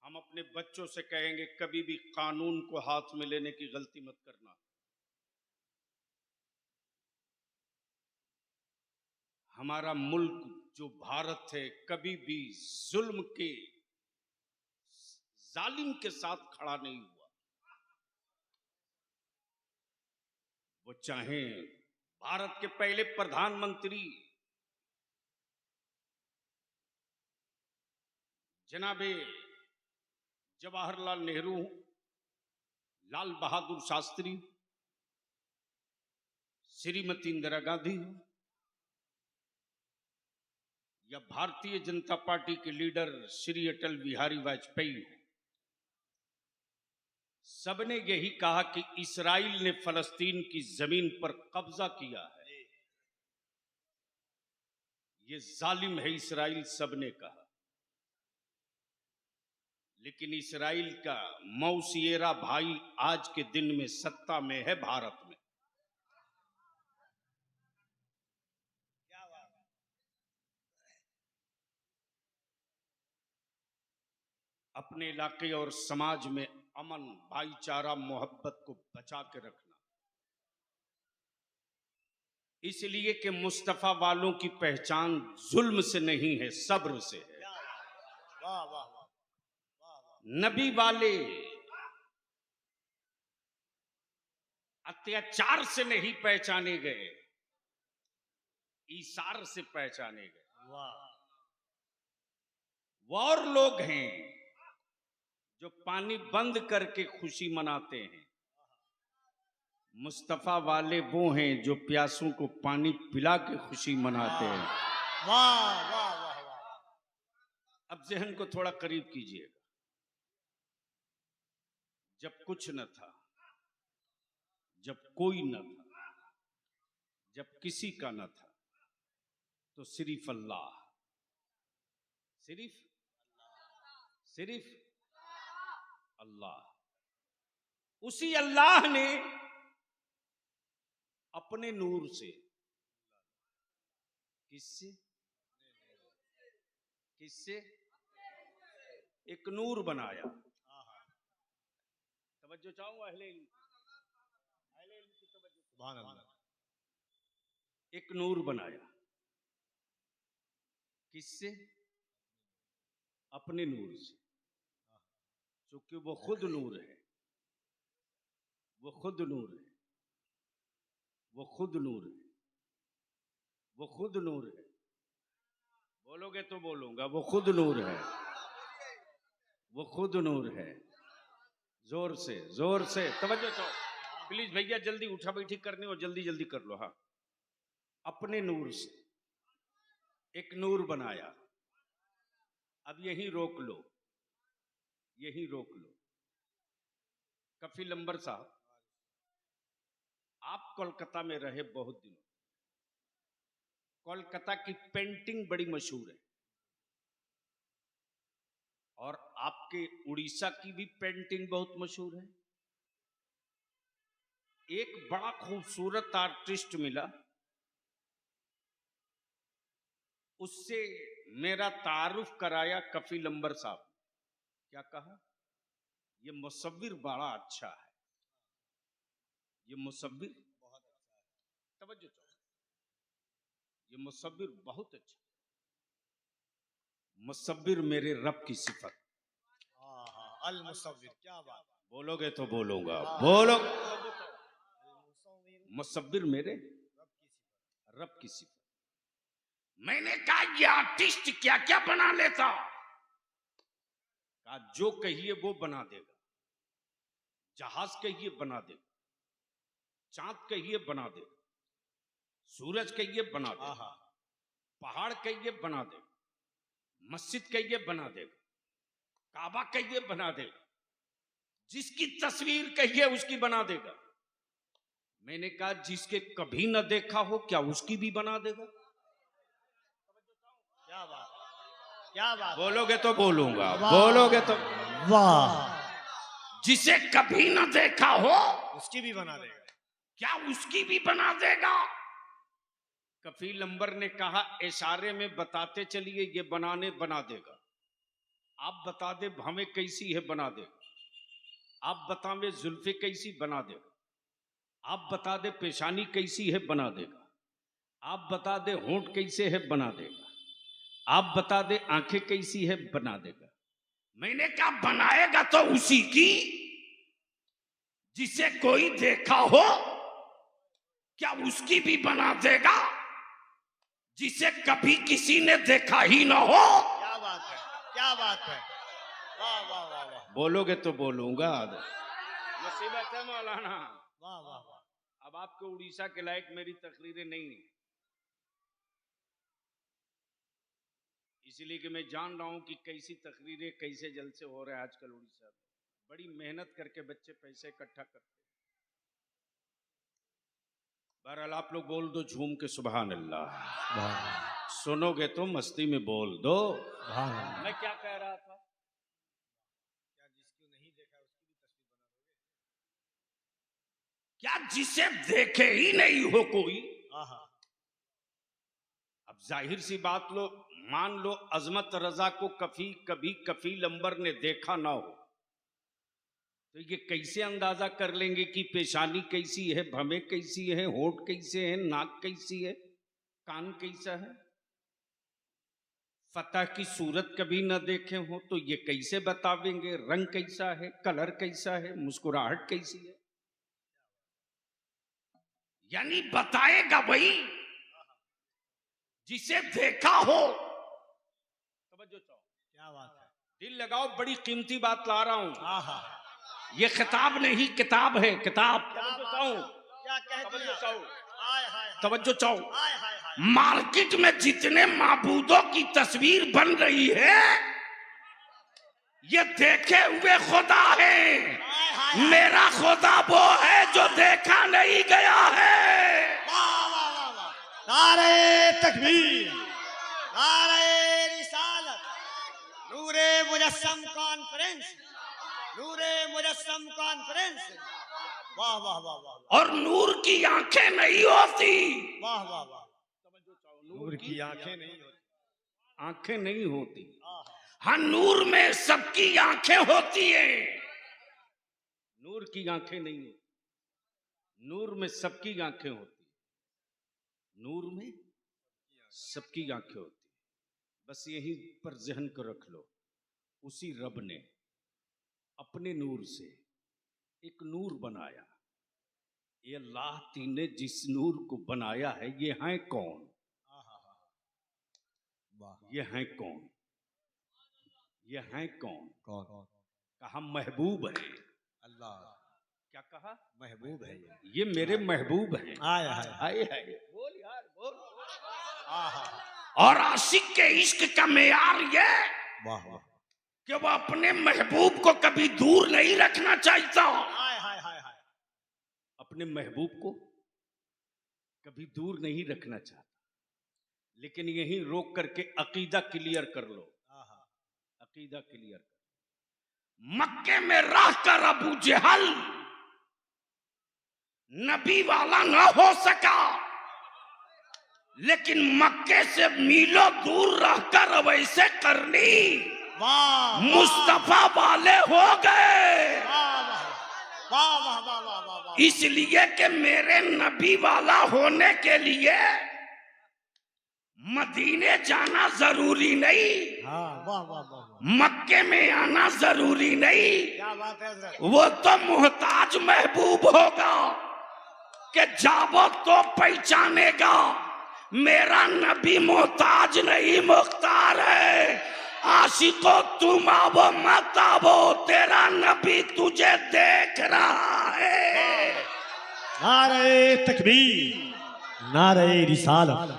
हम अपने बच्चों से कहेंगे कभी भी कानून को हाथ में लेने की गलती मत करना। हमारा मुल्क जो भारत है, कभी भी जुल्म के जालिम के साथ खड़ा नहीं हुआ। वो चाहे भारत के पहले प्रधानमंत्री जनाबे जवाहरलाल नेहरू, लाल बहादुर शास्त्री, श्रीमती इंदिरा गांधी या भारतीय जनता पार्टी के लीडर श्री अटल बिहारी वाजपेयी, सबने यही कहा कि इस्राइल ने फलस्तीन की जमीन पर कब्जा किया है, ये जालिम है इस्राइल, सबने कहा। लेकिन इस्राइल का मौसिएरा भाई आज के दिन में सत्ता में है भारत में। क्या बात। अपने इलाके और समाज में अमन, भाईचारा, मोहब्बत को बचा के रखना। इसलिए कि मुस्तफा वालों की पहचान जुल्म से नहीं है, सब्र से है। क्या वाह वाह वाह वाह वाह नबी वाले अत्याचार से नहीं पहचाने गए, ईसार से पहचाने गए। वाह वो और लोग हैं जो पानी बंद करके खुशी मनाते हैं, मुस्तफा वाले वो हैं जो प्यासों को पानी पिला के खुशी मनाते हैं। वाह वाह वाह वाह अब जहन को थोड़ा करीब कीजिएगा। जब कुछ न था, जब कोई न था, जब किसी का न था, तो सिर्फ अल्लाह, सिर्फ सिर्फ अल्लाह, उसी अल्लाह ने अपने नूर से, किससे किससे एक नूर बनाया। तवज्जो चाहूंगा अहले इल्म की तवज्जो। सुभान अल्लाह एक नूर बनाया, किससे? अपने नूर से, क्योंकि वो खुद नूर है, वो खुद नूर है, वो खुद नूर है, वो खुद नूर है। बोलोगे तो बोलूंगा, वो खुद नूर है, वो खुद नूर है। जोर से तवज्जो चाहो प्लीज भैया, जल्दी उठा बैठी करनी हो, जल्दी जल्दी कर लो। हाँ, अपने नूर से एक नूर बनाया। अब यही रोक लो, यही रोक लो। कफील अंबर साहब, आप कोलकाता में रहे बहुत दिनों, कोलकाता की पेंटिंग बड़ी मशहूर है, और आपके उड़ीसा की भी पेंटिंग बहुत मशहूर है। एक बड़ा खूबसूरत आर्टिस्ट मिला, उससे मेरा तारुफ कराया कफील अंबर साहब। क्या कहा? ये मुसव्विर बड़ा अच्छा है, ये मुसव्विर बहुत अच्छा है तवज्जो चाहो, ये मुसव्विर बहुत अच्छा, मुसव्विर मेरे रब की सिफत। हाँ हाँ अल मुसव्विर क्या बात बोलोगे तो बोलूंगा, हाँ। बोलो। अल मुसव्विर मुसव्विर मेरे रब की सिफत रब की सिफत। मैंने कहा ये आर्टिस्ट क्या क्या बना लेता, कहा जो कहिए वो बना देगा। जहाज कहिए बना देगा, चांद कहिए बना देगा, सूरज कहिए बना देगा, आहा पहाड़ कहिए बना देगा, मस्जिद कहिए बना देगा, काबा कहिए बना देगा, जिसकी तस्वीर कहिए उसकी बना देगा। मैंने कहा जिसके कभी न देखा हो क्या उसकी भी बना देगा? क्या बात क्या बात बोलोगे तो बोलूंगा, वाह। बोलोगे तो। वाह जिसे कभी न देखा हो उसकी भी बना देगा क्या उसकी भी बना देगा? कफील अंबर ने कहा इशारे में बताते चलिए ये बना देगा। आप बता दे हमें कैसी है, बना देगा। आप बतावे जुल्फे कैसी, बना देगा। आप बता दे पेशानी कैसी है, बना देगा। आप बता दे होंठ कैसे है, बना देगा। आप बता दे आंखें कैसी है, बना देगा। मैंने कहा बनाएगा तो उसी की जिसे कोई देखा हो, क्या उसकी भी बना देगा जिसे कभी किसी ने देखा ही ना हो? क्या बात है क्या बात है वाह वाह वाह वाह बोलोगे तो बोलूंगा। मुसीबत है मौलाना, वाह वाह वाह अब आपके उड़ीसा के लायक मेरी तकरीरें नहीं है, इसलिए कि मैं जान रहा हूं कि कैसी तकरीरें कैसे जलसे हो रहे हैं आजकल उड़ीसा में। बड़ी मेहनत करके बच्चे पैसे इकट्ठा करते हैं। बहरहाल आप लोग बोल दो झूम के सुभान अल्लाह। सुनोगे तो मस्ती में बोल दो। मैं क्या कह रहा था? क्या जिसको नहीं देखा उसकी भी तस्वीर बना दोगे? क्या जिसे देखे ही नहीं हो कोई? आहा अब जाहिर सी बात लो, मान लो अजमत रजा को कभी कफील अंबर ने देखा ना हो, तो ये कैसे अंदाजा कर लेंगे कि पेशानी कैसी है, भवें कैसी है, होठ कैसे है, नाक कैसी है, कान कैसा है? फतह की सूरत कभी न देखे हो तो ये कैसे बतावेंगे रंग कैसा है, कलर कैसा है, मुस्कुराहट कैसी है? यानी बताएगा वही जिसे देखा हो। तवज्जो चाहो, क्या बात है। दिल लगाओ, बड़ी कीमती बात ला रहा हूं। आहा, ये खिताब नहीं, किताब है, किताब। क्या तवज्जो बात चाहो, है। क्या कह तवज्जो दिया। चाहो, हाय हाय हाय, तवज्जो चाहो। हाय हाय हाय। मार्केट में जितने माबूदों की तस्वीर बन रही है, ये देखे हुए खुदा है। हाय हाय। मेरा खुदा वो है जो देखा नहीं गया है। वाह वाह वाह वाह। नारे तकबीर, नारे रिसालत, नूरे मुजस्सम कॉन्फ्रेंस, नूरे मुजस्सम कॉन्फ्रेंस। वाह वाह वाह वाह और नूर की आंखें नहीं होती। वाह वाह वाह। नूर की आंखें नहीं होती। आंखें नहीं होती। आहा, हाँ, नूर में सबकी आंखें होती है। नूर की आंखें नहीं होती, नूर में सबकी आंखें होती। नूर में सबकी आंखें होती। बस यही पर जहन को रख लो, उसी रब ने अपने नूर से एक नूर बनाया। ये अल्लाह ने जिस नूर को बनाया है, ये हैं कौन? ये हैं कौन? ये हैं कौन? कौन? कहा महबूब है। अल्लाह। क्या कहा? महबूब है ये मेरे महबूब हैं। हाय हाय। हाय हाय, बोल यार बोल। आहा, और आशिक के इश्क का मेयार ये वाह वाह। कि वो अपने महबूब को कभी दूर नहीं रखना चाहता। हाय हाय हाय हाय। अपने महबूब को कभी दूर नहीं रखना चाहता, लेकिन यहीं रोक करके अकीदा क्लियर कर लो। आहा, अकीदा क्लियर कर। मक्के में रह कर अबू जहल नबी वाला ना हो सका, लेकिन मक्के से मीलों दूर रहकर वैसे करनी वाह मुस्तफा वाले हो गए। वाह वाह वाह वाह वाह वाह वाह वाह। इसलिए कि मेरे नबी वाला होने के लिए मदीने जाना जरूरी नहीं, हाँ वाह वाह वाह वाह। मक्के में आना जरूरी नहीं। क्या बात है हज़रत। वो तो मुहताज महबूब होगा कि जावो तो पहचानेगा। मेरा नबी मोहताज नहीं, मुख्तार है। आशिको तुम आवो मत आवो, तेरा नबी तुझे देख रहा है। नारे तकबीर, नारे रिसालत,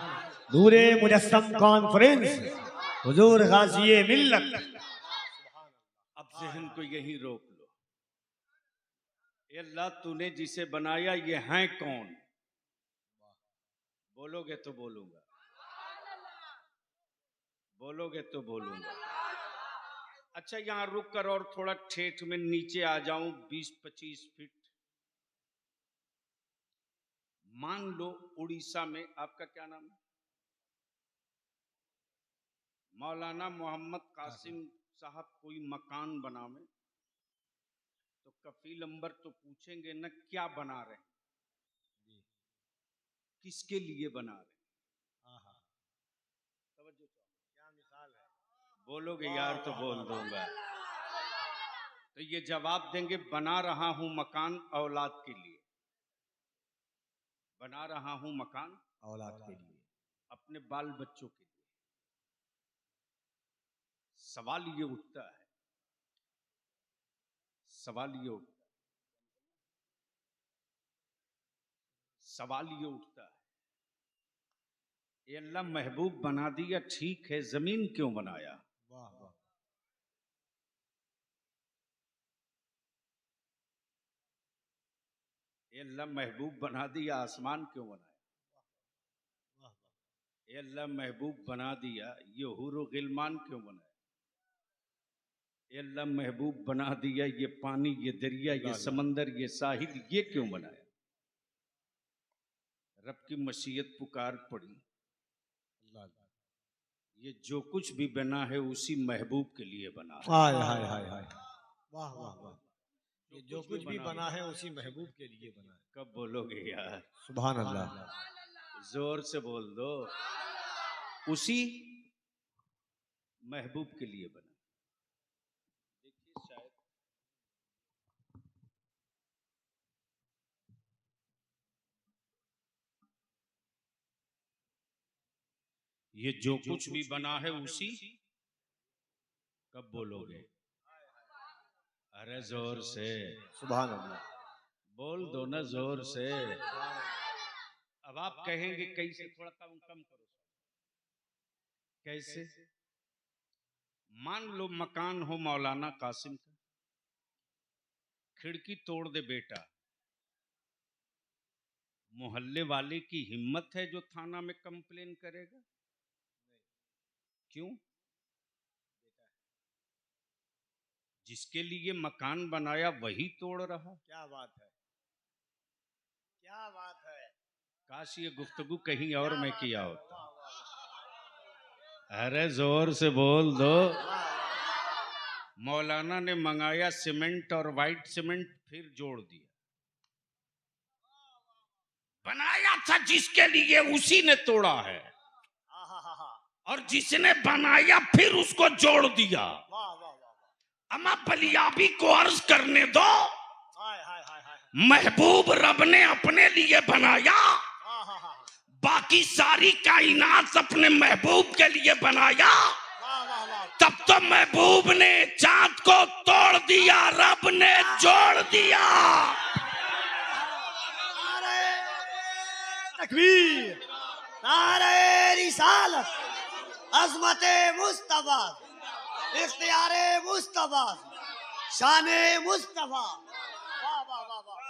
नूरे मुजस्सम कॉन्फ्रेंस, हुजूर गाज़ी मिल्लत। अब जहन को यही रोक लो। ए अल्लाह, तूने जिसे बनाया ये हैं कौन? बोलोगे तो बोलूंगा, बोलोगे तो बोलूंगा। अच्छा, यहां रुक कर और थोड़ा ठेठ में नीचे आ जाऊं 20-25 फीट। मान लो उड़ीसा में, आपका क्या नाम है? मौलाना मोहम्मद कासिम साहब कोई मकान बनावे तो कफील अंबर तो पूछेंगे न क्या बना रहे, किसके लिए बना रहे? आहा, तवज्जो चाहो। क्या मिसाल है। बोलोगे यार तो बोल दूंगा। तो ये जवाब देंगे, बना रहा हूं मकान औलाद के लिए, बना रहा हूं मकान औलाद के लिए, अपने बाल बच्चों के लिए। सवाल ये उठता है, सवाल ये उठता है, सवाल ये उठता है, ये अल्लाह महबूब बना दिया, ठीक है, जमीन क्यों बनाया? वाह वाह। ये अल्लाह महबूब बना दिया, आसमान क्यों बनाया? वाह वाह। ये अल्लाह महबूब बना दिया, ये हुर गिलमान क्यों बनाया? ये अल्लाह महबूब बना दिया, ये पानी, ये दरिया, ये समंदर, ये साहिल, ये क्यों बनाया? रब की मशीयत पुकार पड़ी, ये जो कुछ भी बना है उसी महबूब के लिए बना है। हाय हाय हाय हाय। वाह वाह वाह। ये जो कुछ भी बना है उसी महबूब के लिए बना है। कब बोलोगे यार? सुभान अल्लाह। जोर से बोल दो। उसी महबूब के लिए बना। देखिए शायद ये जो कुछ भी बना है उसी, कब बोलोगे? अरे जोर से सुभान अल्लाह। बोल दो ना जोर से। अब आप कहेंगे कैसे? थोड़ा कम कम करो। कैसे? मान लो मकान हो मौलाना कासिम का, खिड़की तोड़ दे बेटा, मोहल्ले वाले की हिम्मत है जो थाना में कंप्लेन करेगा? क्यों? जिसके लिए मकान बनाया वही तोड़ रहा। क्या बात है, क्या बात है। काश ये गुफ्तगू कहीं और में किया वाह, होता। वाह, वाह, अरे जोर से बोल दो। वाह, वाह। मौलाना ने मंगाया सीमेंट और वाइट सीमेंट, फिर जोड़ दिया। बनाया था जिसके लिए उसी ने तोड़ा है, आहाहाहा। और जिसने बनाया फिर उसको जोड़ दिया। वाह वाह वाह वाह। अमा बलियाबी को अर्ज करने दो, हाय हाय हाय हाय। महबूब रब ने अपने लिए बनाया, आहाहा। बाकी सारी कायनात अपने महबूब के लिए बनाया। वाह वाह वाह। तब तो महबूब ने चांद को तोड़ दिया, रब ने जोड़ दिया। तकबीर, नारे रिसालत, अज़मते मुस्तफा, इख्तियारे मुस्तफा, शाने मुस्तफा। वाह वाह वाह वाह।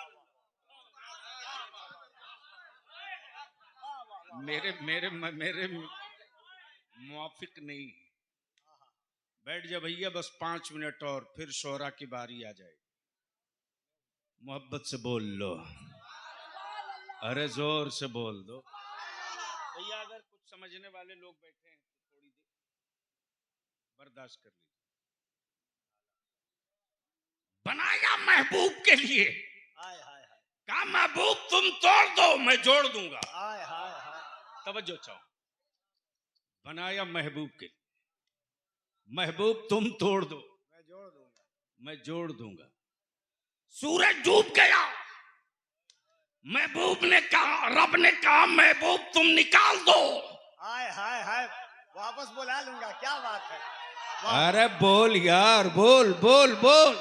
मेरे मेरे मेरे मुआफिक नहीं। बैठ जा भैया, बस 5 मिनट और, फिर शोरा की बारी आ जाए। मोहब्बत से बोल लो, अरे जोर से बोल दो भैया। अगर कुछ समझने वाले लोग बैठे हैं तो थोड़ी देर बर्दाश्त कर लीजिए। बनाया महबूब के लिए, हाय हाय हाय। कहा महबूब तुम तोड़ दो मैं जोड़ दूंगा। हाय हाय हाय। तवज्जो चाहो। बनाया महबूब के लिए, महबूब तुम तोड़ दो मैं जोड़ दूंगा। मैं जोड़ दूंगा। सूरज डूब गया, महबूब ने कहा, रब ने कहा महबूब तुम निकाल दो। हाय हाय हाय। वापस बुला लूंगा। क्या बात है। वाह। अरे बोल यार, बोल बोल बोल।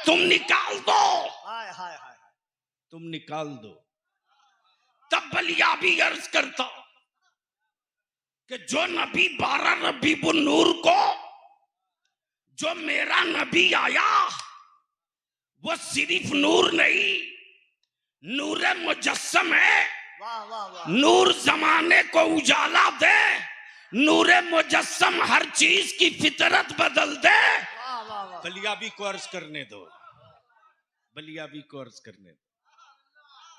तुम निकाल दो, हाय हाय हाय। तुम निकाल दो। तब बलियाबी अर्ज करता कि जो नबी 12 रबीउन नूर को जो मेरा नबी आया, वो सिर्फ नूर नहीं, नूर मुजस्सम है। वाह वाह वाह। नूर जमाने को उजाला दे, नूर मुजस्सम हर चीज की फितरत बदल दे। वाह वाह वाह। बलियाबी को अर्ज करने दो, बलियाबी को अर्ज करने दो।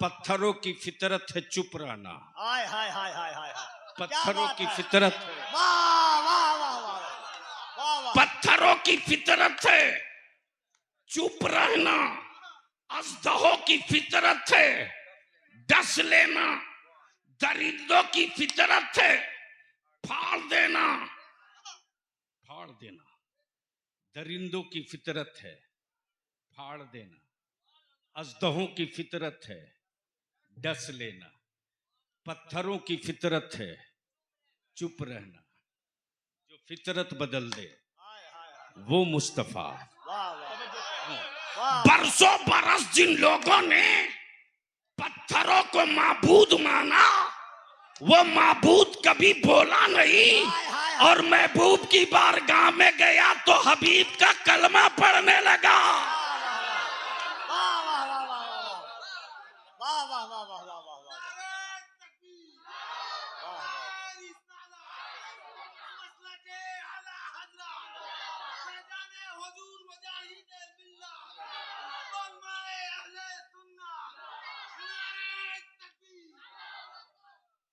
पत्थरों की फितरत है चुप रहना। हाय हाय हाय हाय हाय हाय। पत्थरों की फितरत है, वाह वाह वाह वाह वाह वाह। पत्थरों की फितरत है चुप रहना। अजदहों की फितरत है डस लेना। दरिंदों की फितरत है फाड़ देना, फाड़ देना। दरिंदों की फितरत है फाड़ देना। अजदहों की फितरत है डस लेना। पत्थरों की फितरत है चुप रहना। जो फितरत बदल दे हाय हाय हाय। वो मुस्तफा। वाह वाह वाह। बरसों बरस जिन लोगों ने पत्थरों को माबूद माना, वो माबूद कभी बोला नहीं। और महबूब की बारगाह में गया तो हबीब का कलमा पढ़ने लगा। वाह वाह वाह वाह वाह वाह वाह वाह वाह वाह।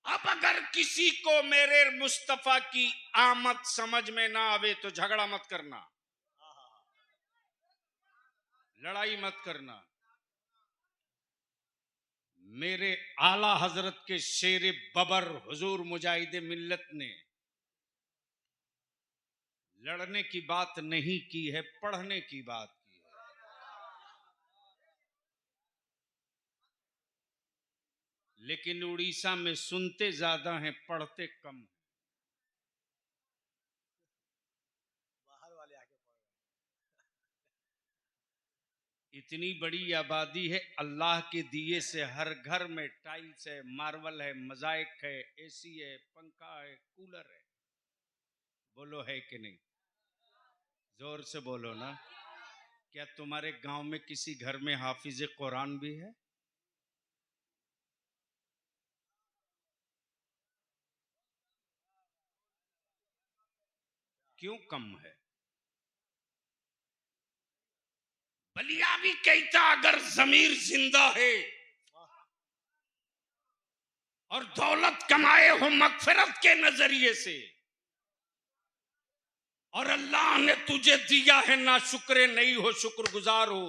अब अगर किसी को मेरे मुस्तफा की आमद समझ में ना आवे तो झगड़ा मत करना। लड़ाई मत करना। मेरे आला हजरत के शेर बबर हुजूर मुजाहिदे मिल्लत ने लड़ने की बात नहीं की है, पढ़ने की बात की है। लेकिन उड़ीसा में सुनते ज्यादा हैं, पढ़ते कम हैं। बाहर वाले आके पढ़ रहे इतनी बड़ी आबादी है, अल्लाह के दिए से हर घर में टाइल्स है, मार्बल है, मोज़ाइक है, एसी है, पंखा है, कूलर है। बोलो है कि नहीं? जोर से बोलो ना। क्या तुम्हारे गांव में किसी घर में हाफिज कुरान भी है? क्यों कम है? बलिया भी कहता अगर जमीर जिंदा है और दौलत कमाए हो मगफिरत के नजरिए से, और अल्लाह ने तुझे दिया है ना शुक्र नहीं हो, शुक्रगुजार हो,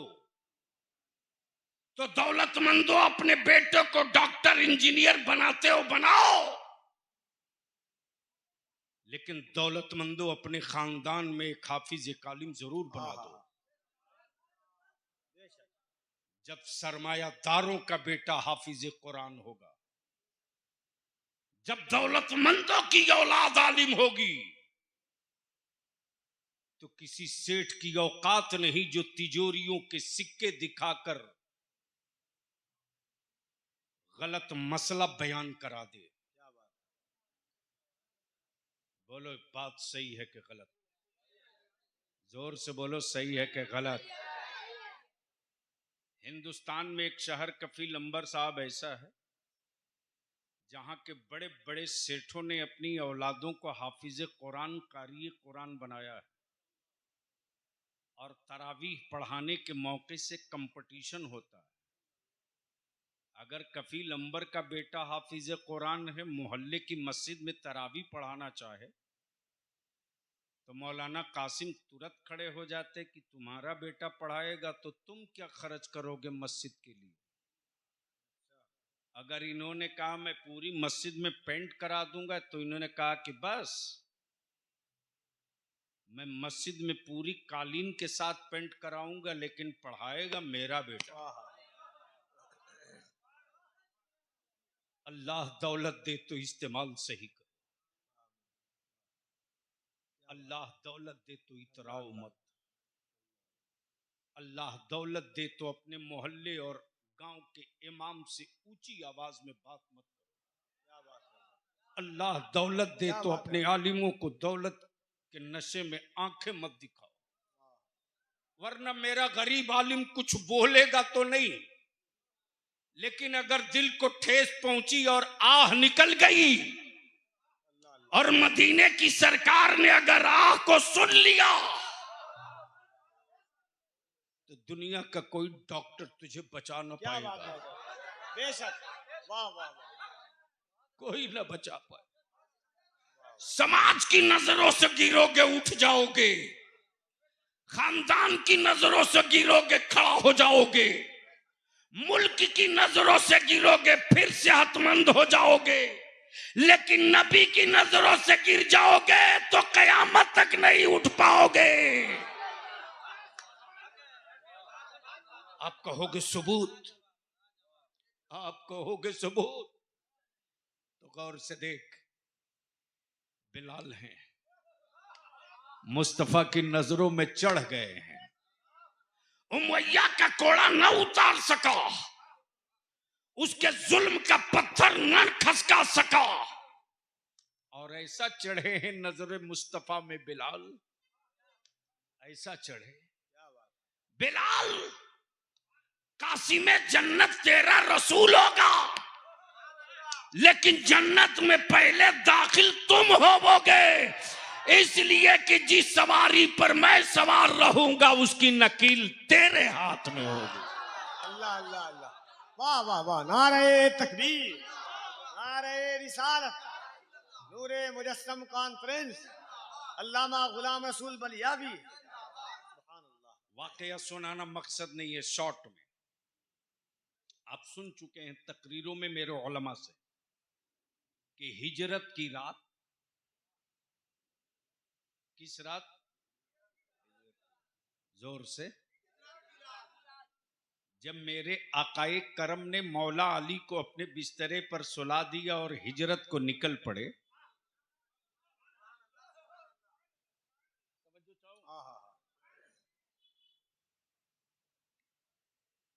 तो दौलतमंदों अपने बेटों को डॉक्टर इंजीनियर बनाते हो बनाओ, लेकिन दौलतमंदों अपने खानदान में एक हाफिज कालिम जरूर बना दो। जब सरमायादारों का बेटा हाफिज कुरान होगा, जब दौलतमंदों की औलाद आलिम होगी, तो किसी सेठ की औकात नहीं जो तिजोरियों के सिक्के दिखाकर गलत मसला बयान करा दे। बोलो बात सही है कि गलत? जोर से बोलो, सही है कि गलत? हिंदुस्तान में एक शहर कफील अंबर साहब ऐसा है जहां के बड़े बड़े सेठों ने अपनी औलादों को हाफिज कुरान, कारी कुरान बनाया है, और तरावीह पढ़ाने के मौके से कंपटीशन होता है। अगर कफील अंबर का बेटा हाफिज कुरान है, मोहल्ले की मस्जिद में तरावीह पढ़ाना चाहे, तो मौलाना कासिम तुरंत खड़े हो जाते कि तुम्हारा बेटा पढ़ाएगा तो तुम क्या खर्च करोगे मस्जिद के लिए। अगर इन्होंने कहा मैं पूरी मस्जिद में पेंट करा दूंगा, तो इन्होंने कहा कि बस मैं मस्जिद में पूरी कालीन के साथ पेंट कराऊंगा, लेकिन पढ़ाएगा मेरा बेटा। अल्लाह दौलत दे तो इस्तेमाल सही कर, अल्लाह दौलत दे तो इतराओ मत, अल्लाह दौलत दे तो अपने मोहल्ले और गांव के इमाम से ऊंची आवाज में बात मत करो। अल्लाह दौलत दे तो अपने आलिमों को दौलत के नशे में आंखें मत दिखाओ, वरना मेरा गरीब आलिम कुछ बोलेगा तो नहीं, लेकिन अगर दिल को ठेस पहुंची और आह निकल गई, और मदीने की सरकार ने अगर आह को सुन लिया, तो दुनिया का कोई डॉक्टर तुझे बचा ना पाएगा। बेशक, वाह वाह वाह, कोई ना बचा पाए। समाज की नजरों से गिरोगे उठ जाओगे, खानदान की नजरों से गिरोगे खड़ा हो जाओगे, मुल्क की नजरों से गिरोगे फिर सेहतमंद हो जाओगे, लेकिन नबी की नजरों से गिर जाओगे तो कयामत तक नहीं उठ पाओगे। आप कहोगे सबूत, आप कहोगे सबूत, तो गौर से देख, बिलाल हैं, मुस्तफा की नजरों में चढ़ गए हैं, उमैया का कोड़ा न उतार सका, उसके जुल्म का पत्थर न खसका सका, और ऐसा चढ़े हैं नजर मुस्तफा में बिलाल, ऐसा चढ़े। बिलाल, काशी में जन्नत तेरा रसूल होगा, लेकिन जन्नत में पहले दाखिल तुम होवोगे, इसलिए कि जिस सवारी पर मैं सवार रहूंगा उसकी नकील तेरे हाथ में होगी। अल्लाह अल्लाह अल्लाह, वाह वाह वाह, नारे तकबीर, नारे रिसालत, नूरे मुजस्सम कॉन्फ्रेंस, अल्लामा गुलाम रसूल बलियावी। वाकया सुनाना मकसद नहीं है, शॉर्ट में आप सुन चुके हैं तकरीरों में मेरे उलमा से कि हिजरत की रात, किस रात, जोर से, जब मेरे आकाए करम ने मौला अली को अपने बिस्तरे पर सुला दिया और हिजरत को निकल पड़े।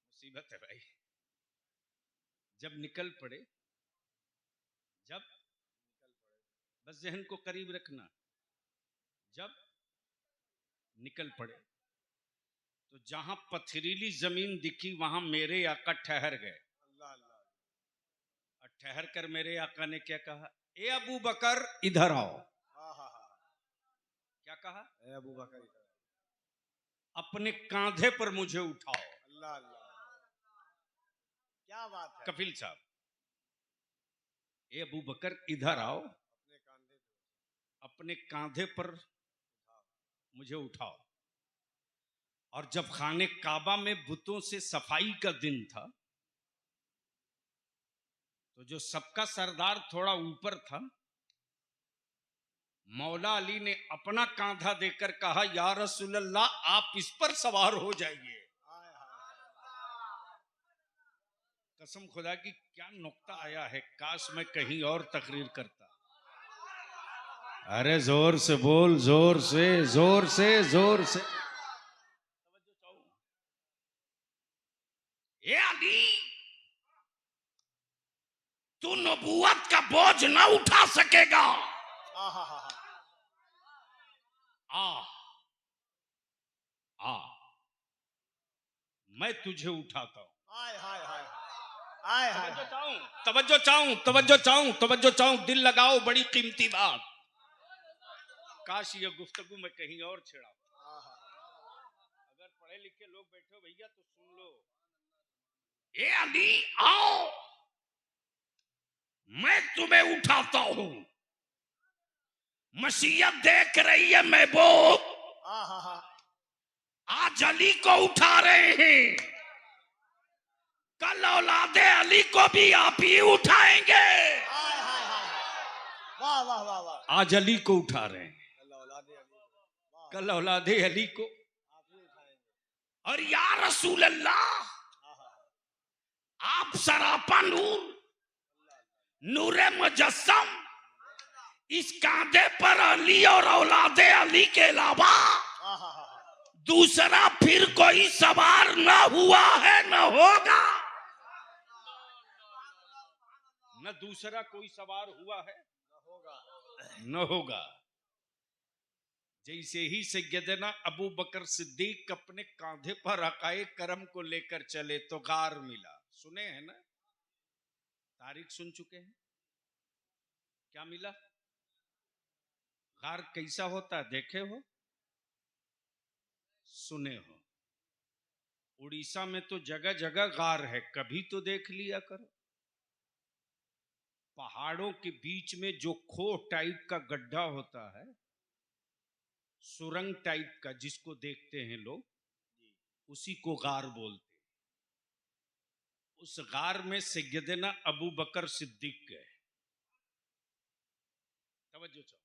मुसीबत है भाई, जब निकल पड़े, जब, बस जहन को करीब रखना, जब निकल पड़े तो जहां पथरीली जमीन दिखी वहां मेरे आका ठहर गए। और ठहर कर मेरे आका ने क्या कहा, ए अबू बकर इधर आओ। क्या कहा, ए अबू बकर अपने कांधे पर मुझे उठाओ। अल्लाह अल्लाह, क्या बात है। कफिल साहब, ए अबू बकर इधर आओ, अपने कांधे पर मुझे उठाओ। और जब खाने काबा में बुतों से सफाई का दिन था तो जो सबका सरदार थोड़ा ऊपर था, मौला अली ने अपना कांधा देकर कहा, या रसूल अल्लाह आप इस पर सवार हो जाइए। कसम खुदा की क्या नुक्ता आया है, काश मैं कहीं और तकरीर करता। अरे जोर से बोल, जोर से, जोर से, जोर से। ए अली, तू नबूवत का बोझ ना उठा सकेगा। आ मैं तुझे उठाता हूं। तवज्जो चाहूं, तवज्जो चाहूं, तवज्जो चाहूं, दिल लगाओ, बड़ी कीमती बात। काश ये गुफ्तगू में कहीं और छेड़ा। अगर पढ़े लिखे लोग बैठे हो भैया तो सुन लो। ए अली आओ, मैं तुम्हें उठाता हूं। मसीयत देख रही है महबूब, आज अली को उठा रहे हैं, कल औलादे अली को भी आप ही उठाएंगे। वाह वाह वाह वाह, आज अली को उठा रहे हैं, कल औलादे अली को। और या रसूल अल्लाह, आप सरापा नूर, नूरे मुजस्सम, इस कांधे पर अली और औलादे अली के अलावा दूसरा फिर कोई सवार न हुआ है, न होगा। न दूसरा कोई सवार हुआ है, न होगा। जैसे ही सैयदना अबू बकर सिद्दीक अपने कांधे पर आकाए करम को लेकर चले तो गार मिला। सुने हैं ना, तारीख सुन चुके हैं। क्या मिला, गार कैसा होता देखे हो, सुने हो। उड़ीसा में तो जगह जगह गार है, कभी तो देख लिया करो। पहाड़ों के बीच में जो खो टाइप का गड्ढा होता है, सुरंग टाइप का, जिसको देखते हैं लोग, उसी को गार बोलते। उस गार में सैयदना अबू बकर सिद्दीक गए। तवज्जो चाहो,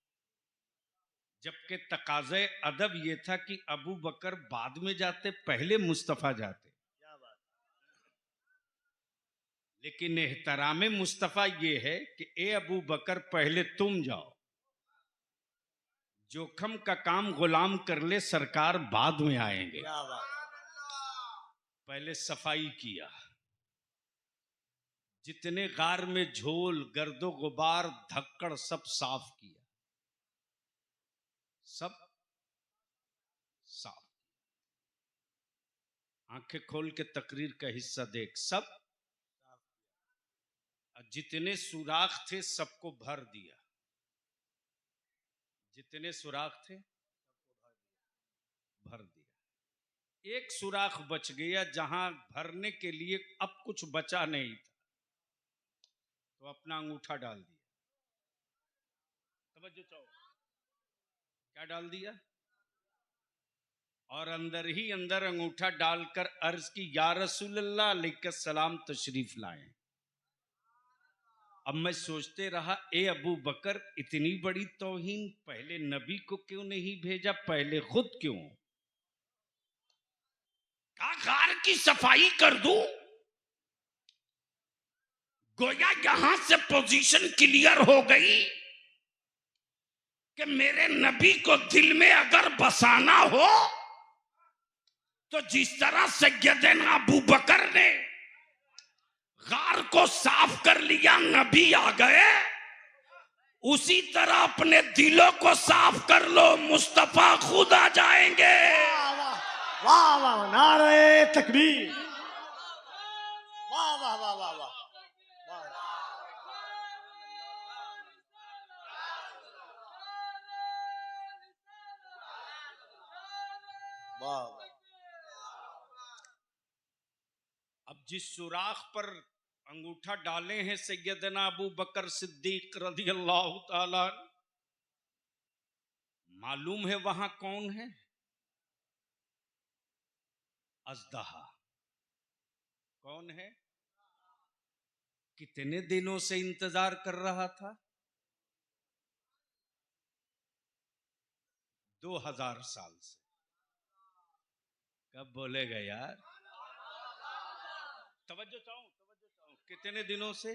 जबकि तकाज़े अदब ये था कि अबू बकर बाद में जाते, पहले मुस्तफा जाते। लेकिन एहतरामे मुस्तफा ये है कि ए अबू बकर पहले तुम जाओ, जोखम का काम गुलाम कर ले, सरकार बाद में आएंगे। पहले सफाई किया, जितने गार में झोल, गर्दो गुबार, धक्कड़, सब साफ किया, सब साफ। आंखें खोल के तकरीर का हिस्सा देख, सब। जितने सुराख थे सबको भर दिया, जितने सुराख थे भर दिया। एक सुराख बच गया, जहां भरने के लिए अब कुछ बचा नहीं था, तो अपना अंगूठा डाल दिया। तवज्जो चाहो, क्या डाल दिया, और अंदर ही अंदर अंगूठा डालकर अर्ज की, या रसूलल्लाह अलैहि सलाम तशरीफ लाएं। अब मैं सोचते रहा, ए अबू बकर, इतनी बड़ी तौहीन, पहले नबी को क्यों नहीं भेजा, पहले खुद क्यों? कहा गार की सफाई कर दूं? गोया यहां से पोजीशन क्लियर हो गई कि मेरे नबी को दिल में अगर बसाना हो तो जिस तरह सैयदना अबू बकर ने गार को साफ कर लिया, नबी आ गए, उसी तरह अपने दिलों को साफ कर लो, मुस्तफा खुद आ जाएंगे। वाह वाह वाह, नारे तकबीर, वाह वाह वाह वाह वाह, वाह। अब जिस सुराख पर अंगूठा डाले हैं सैयदना अबू बकर सिद्दीक रज़ी अल्लाह ताला, मालूम है वहां कौन है? अज़दहा। कौन है? कितने दिनों से इंतजार कर रहा था? 2000 साल से। कब बोलेगा यार? तवज्जो चाहूं, कितने दिनों से?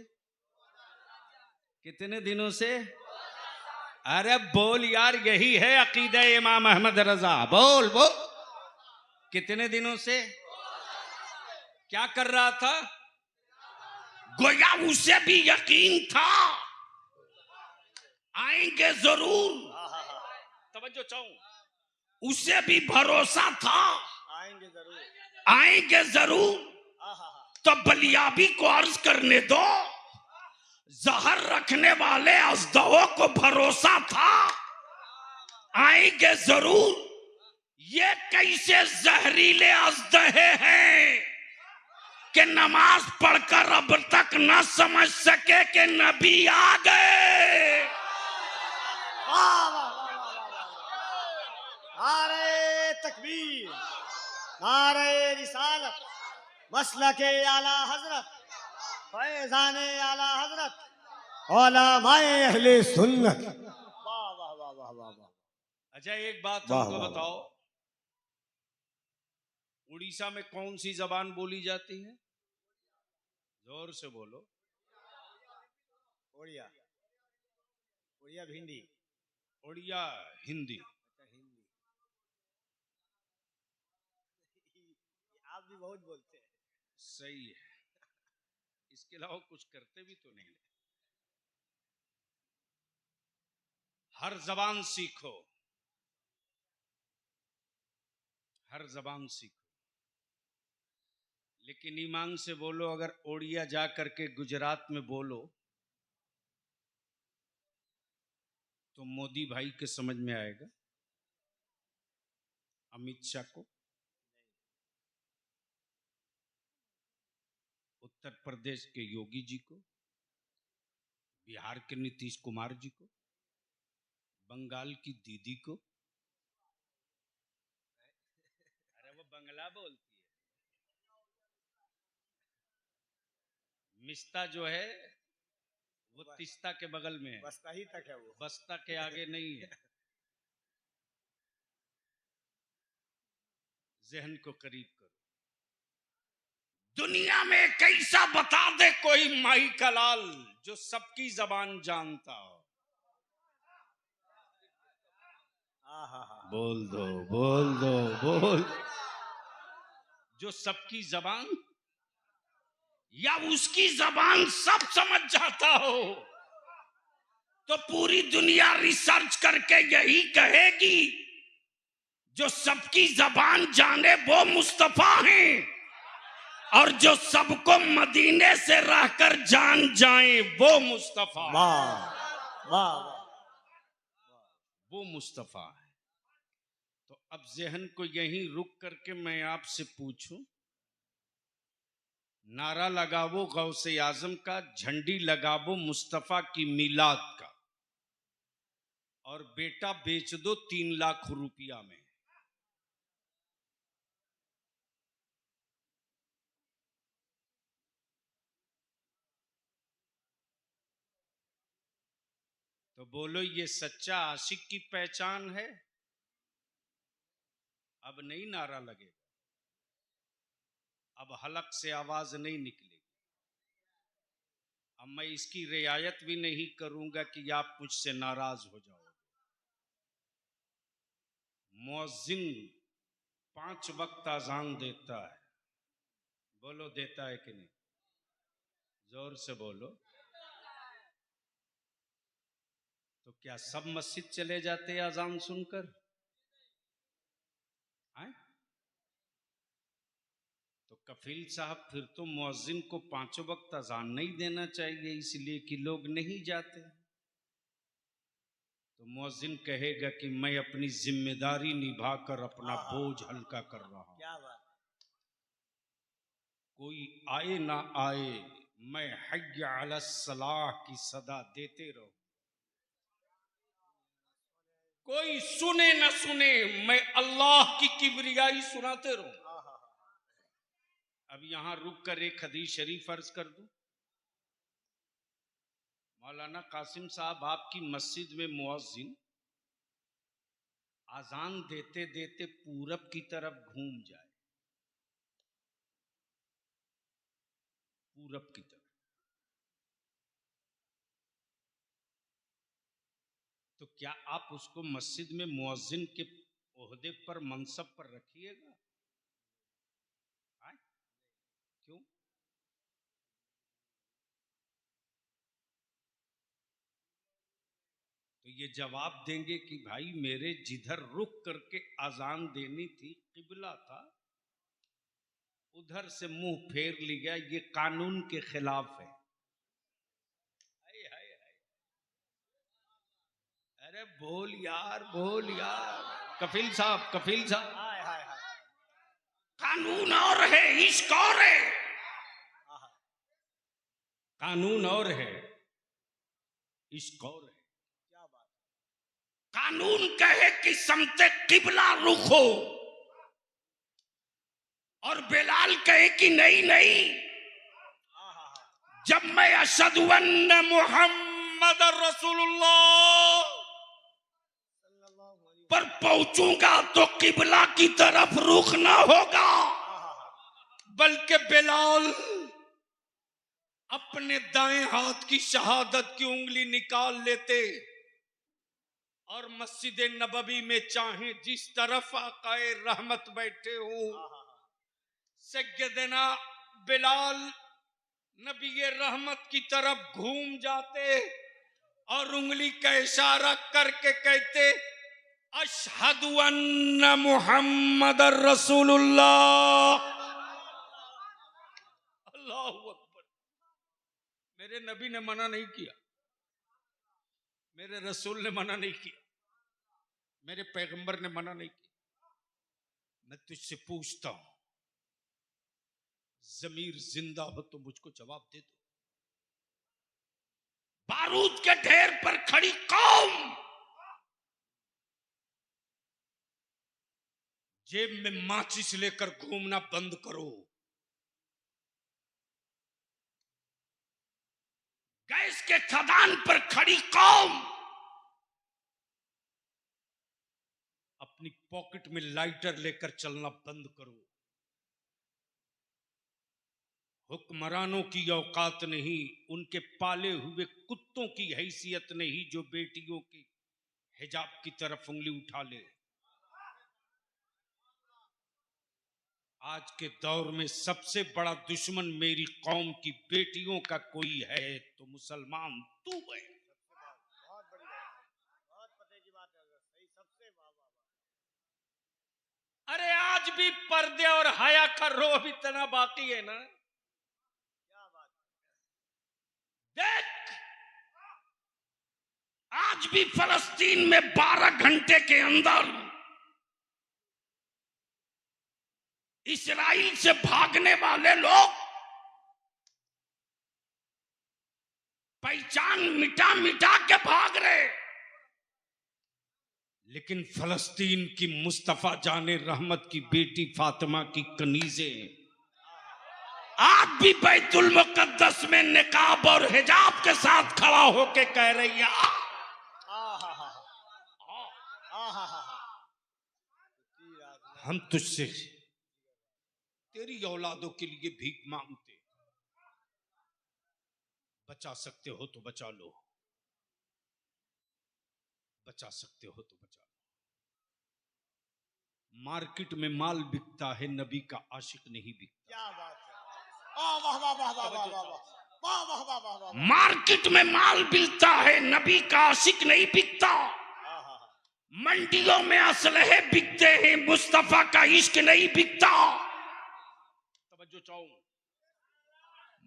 कितने दिनों से? अरे बोल यार, यही है अकीदा इमाम अहमद रजा, बोल बोल। कितने दिनों से? क्या कर रहा था? गोया उसे भी यकीन था आएंगे जरूर। तवज्जो चाहूं, उसे भी भरोसा था आएंगे जरूर, आएंगे जरूर। तो बलियाबी को अर्ज करने दो, जहर रखने वाले अज़दहों को भरोसा था आएंगे जरूर। ये कैसे जहरीले अज़दहे हैं कि नमाज पढ़कर अब तक न समझ सके कि नबी आ गए। वाह वाह वाह वाह वाह, नारे तकबीर, नारे रिसालत, मसलके आला हजरत, फैजाने आला हजरत, उलमाए अहले सुन्नत। वाह वाह वाह वाह वाह वाह। अच्छा एक बात वाह, हमको वाह, बताओ, उड़ीसा में कौन सी जबान बोली जाती है? जोर से बोलो। ओड़िया, ओड़िया भिंडी, उड़िया हिंदी। हिंदी। आप भी बहुत बोलते हैं। सही है, इसके अलावा कुछ करते भी तो नहीं। हर जबान सीखो, हर जबान सीखो, लेकिन ईमान से बोलो। अगर ओडिया जा करके गुजरात में बोलो तो मोदी भाई के समझ में आएगा, अमित शाह को, उत्तर प्रदेश के योगी जी को, बिहार के नीतीश कुमार जी को, बंगाल की दीदी को। अरे वो बंगला बोलती है। मिस्ता जो है वो तिस्ता के बगल में है, बस्ता ही तक है वो, बस्ता के आगे नहीं है। जहन को करीब करो। दुनिया में कैसा बता दे कोई माई का लाल जो सबकी जबान जानता हो? बोल दो, बोल दो, बोल। जो सबकी जबान या उसकी जबान सब समझ जाता हो तो पूरी दुनिया रिसर्च करके यही कहेगी जो सबकी जबान जाने वो मुस्तफा हैं, और जो सबको मदीने से रहकर जान जाए वो मुस्तफा। वाह वाह, वो मुस्तफा है। तो अब जहन को यहीं रुक करके मैं आपसे पूछूं, नारा लगावो गौसे आजम का, झंडी लगावो मुस्तफा की मिलाद का, और बेटा बेच दो 3 लाख रुपया में। तो बोलो ये सच्चा आशिक की पहचान है? अब नहीं नारा लगेगा, अब हलक से आवाज नहीं निकलेगी। अब मैं इसकी रियायत भी नहीं करूंगा कि आप मुझसे नाराज हो जाओ। मुअज्जिन 5 वक्त अजान देता है, बोलो देता है कि नहीं? जोर से बोलो। तो क्या सब मस्जिद चले जाते हैं अजान सुनकर? आए? तो कफील साहब फिर तो मुअज्जिन को 5 वक्त अजान नहीं देना चाहिए, इसलिए कि लोग नहीं जाते। तो मुअज्जिन कहेगा कि मैं अपनी जिम्मेदारी निभाकर अपना बोझ हल्का कर रहा हूं। क्या बात। कोई आए ना आए, मैं हय्य अला सलाह की सदा देते रहूं। कोई सुने न सुने, मैं अल्लाह की किबरियाई सुनाते रहूं। अब यहां रुक कर एक हदीस शरीफ अर्ज कर दूं। मौलाना कासिम साहब आपकी मस्जिद में मुअज्जिन आजान देते देते पूरब की तरफ घूम जाए, पूरब की तरफ, तो क्या आप उसको मस्जिद में मुअज्जिन के ओहदे पर, मनसब पर रखिएगा? क्यों? तो ये जवाब देंगे कि भाई मेरे जिधर रुक करके अजान देनी थी किबला था, उधर से मुंह फेर लिया, ये कानून के खिलाफ है। हाय हाय हाय, अरे बोल यार, बोल यार। कफील साहब, कफील साहब, हाय हाय हाय। कानून और है, इश्क और है। कानून और है, इश्क और है। क्या बात। कानून कहे कि समते किबला रुख हो, और बिलाल कहे कि नहीं नहीं, जब मैं अशहदु अन्ना मुहम्मद रसूलुल्लाह पर पहुंचूंगा तो किबला की तरफ रुख ना होगा, बल्कि बिलाल अपने दाएं हाथ की शहादत की उंगली निकाल लेते और मस्जिद नबवी में चाहे जिस तरफ आकाए रहमत बैठे हो, सैयदना बिलाल नबी रहमत की तरफ घूम जाते और उंगली का इशारा करके कहते, अशहदु अन्ना मुहम्मद रसूलुल्लाह। अल्लाहु अकबर। मेरे नबी ने मना नहीं किया, मेरे रसूल ने मना नहीं किया, मेरे पैगंबर ने मना नहीं किया। मैं तुझसे पूछता हूं, जमीर जिंदा हो तो मुझको जवाब दे दो। बारूद के ढेर पर खड़ी कौम जेब में माचिस लेकर घूमना बंद करो। गैस के खदान पर खड़ी कौम अपनी पॉकेट में लाइटर लेकर चलना बंद करो। हुक्मरानों की औकात नहीं, उनके पाले हुए कुत्तों की हैसियत नहीं जो बेटियों के हिजाब की तरफ उंगली उठा ले। आज के दौर में सबसे बड़ा दुश्मन मेरी कौम की बेटियों का कोई है तो मुसलमान तू है। बहुत बढ़िया, बहुत पते की बात है, सही, सबसे वाह वाह वाह। अरे आज भी पर्दे और हया का रोब इतना बाकी है ना। क्या बात। देख, आज भी फलस्तीन में 12 घंटे के अंदर इस्राइल से भागने वाले लोग पहचान मिटा मिटा के भाग रहे, लेकिन फलस्तीन की मुस्तफा जाने रहमत की बेटी फातिमा की कनीजें आज भी बैतुल मुकद्दस में निकाब और हिजाब के साथ खड़ा होके कह रही है, हम तुझसे तेरी औलादों के लिए भीख मांगते, बचा सकते हो तो बचा लो, बचा सकते हो तो बचा लो। मार्केट में माल बिकता है, नबी का आशिक नहीं बिकता। क्या बात है, वाह वाह वाह वाह वाह वाह वाह वाह वाह वाह वाह वाह। मार्केट में माल बिकता है, नबी का आशिक नहीं बिकता। मंडियों में असलहे बिकते हैं, मुस्तफा का इश्क नहीं बिकता। तवज्जो चाहो,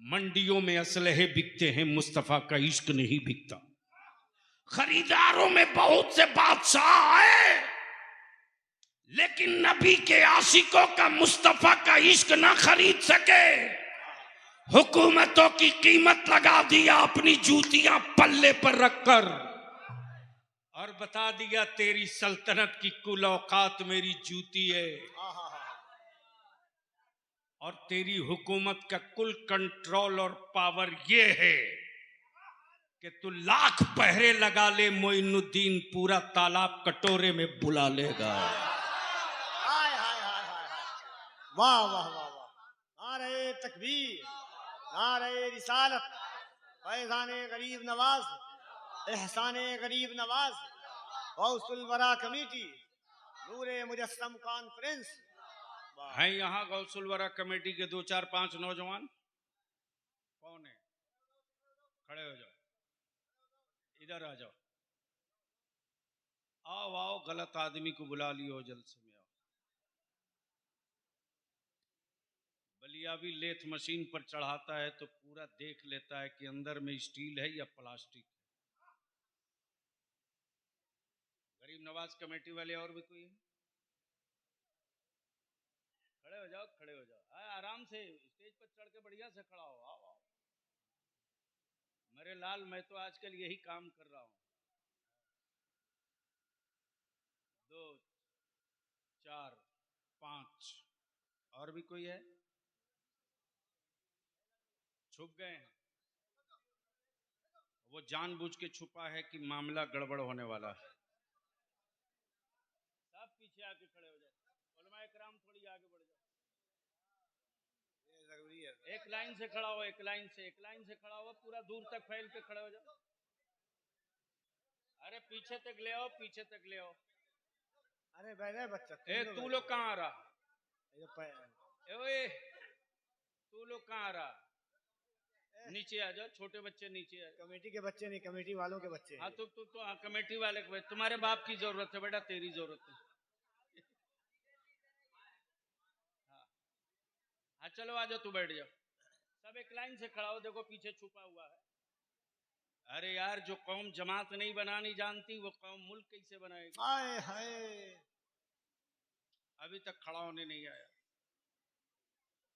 मंडियों में असलहे बिकते हैं, मुस्तफा का इश्क नहीं बिकता। खरीदारों में बहुत से बादशाह आए, लेकिन नबी के आशिकों का मुस्तफा का इश्क ना खरीद सके। हुकूमतों की कीमत लगा दिया अपनी जूतियां पल्ले पर रखकर, और बता दिया तेरी सल्तनत की कुल औकात मेरी जूती है, और तेरी हुकूमत का कुल कंट्रोल और पावर ये है कि तू लाख पहरे लगा ले, मोइनुद्दीन पूरा तालाब कटोरे में बुला लेगा। हाय हाय हाय हाय हाय, वाह वाह वाह वाह। नारे तकबीर, नारे रिसालत, फैज़ाने गरीब नवाज, एहसाने गरीब नवाज, गौसुल वरा कमेटी, नूरे मुजस्सम कॉन्फ्रेंस। हैं यहाँ गौसुल वरा कमेटी के 2 4 5 नौजवान? कौन है? खड़े हो जाओ, इधर आ जाओ। आओ आओ, गलत आदमी को बुला लियो, जलसे में आओ। बलियावी लेथ मशीन पर चढ़ाता है तो पूरा देख लेता है कि अंदर में स्टील है या प्लास्टिक। गरीब नवाज कमेटी वाले और भी कोई है? खड़े हो जाओ, खड़े हो जाओ। आराम से स्टेज पर चढ़ के बढ़िया से खड़ा हो। आओ आओ मेरे लाल, मैं तो आजकल यही काम कर रहा हूं। 2 4 5 और भी कोई है? छुप गए हैं। वो जानबूझ के छुपा है कि मामला गड़बड़ होने वाला है। सब पीछे आके खड़े हो जाओ। उलमाए किराम थोड़ी आगे बढ़ जाओ। ये जरूरी है। एक लाइन से खड़ा हो, एक लाइन से, एक लाइन से खड़ा हो, पूरा दूर तक फैल के खड़े हो जाओ। अरे पीछे तक ले आओ, पीछे तक ले आओ। अरे बैठे बच्चा, तू लोग कहाँ आ रहा? ओए, तू लोग कहाँ आ रहा? नीचे आ जाओ, छोटे बच्चे नीचे आ जाओ। कमेटी के बच्चे नहीं, कमेटी वालों के बच्चे। हाँ तो हाँ, कमेटी वाले के बच्चे। तुम्हारे बाप की जरूरत है बेटा, तेरी जरूरत है। हाँ चलो आ जाओ, तू बैठ जाओ। सब एक लाइन से खड़ा हो, देखो पीछे छुपा हुआ है। अरे यार, जो कौम जमात नहीं बनानी जानती, वो कौम मुल्क कैसे बनाएगी? हाय हाय, अभी तक खड़ा होने नहीं आया।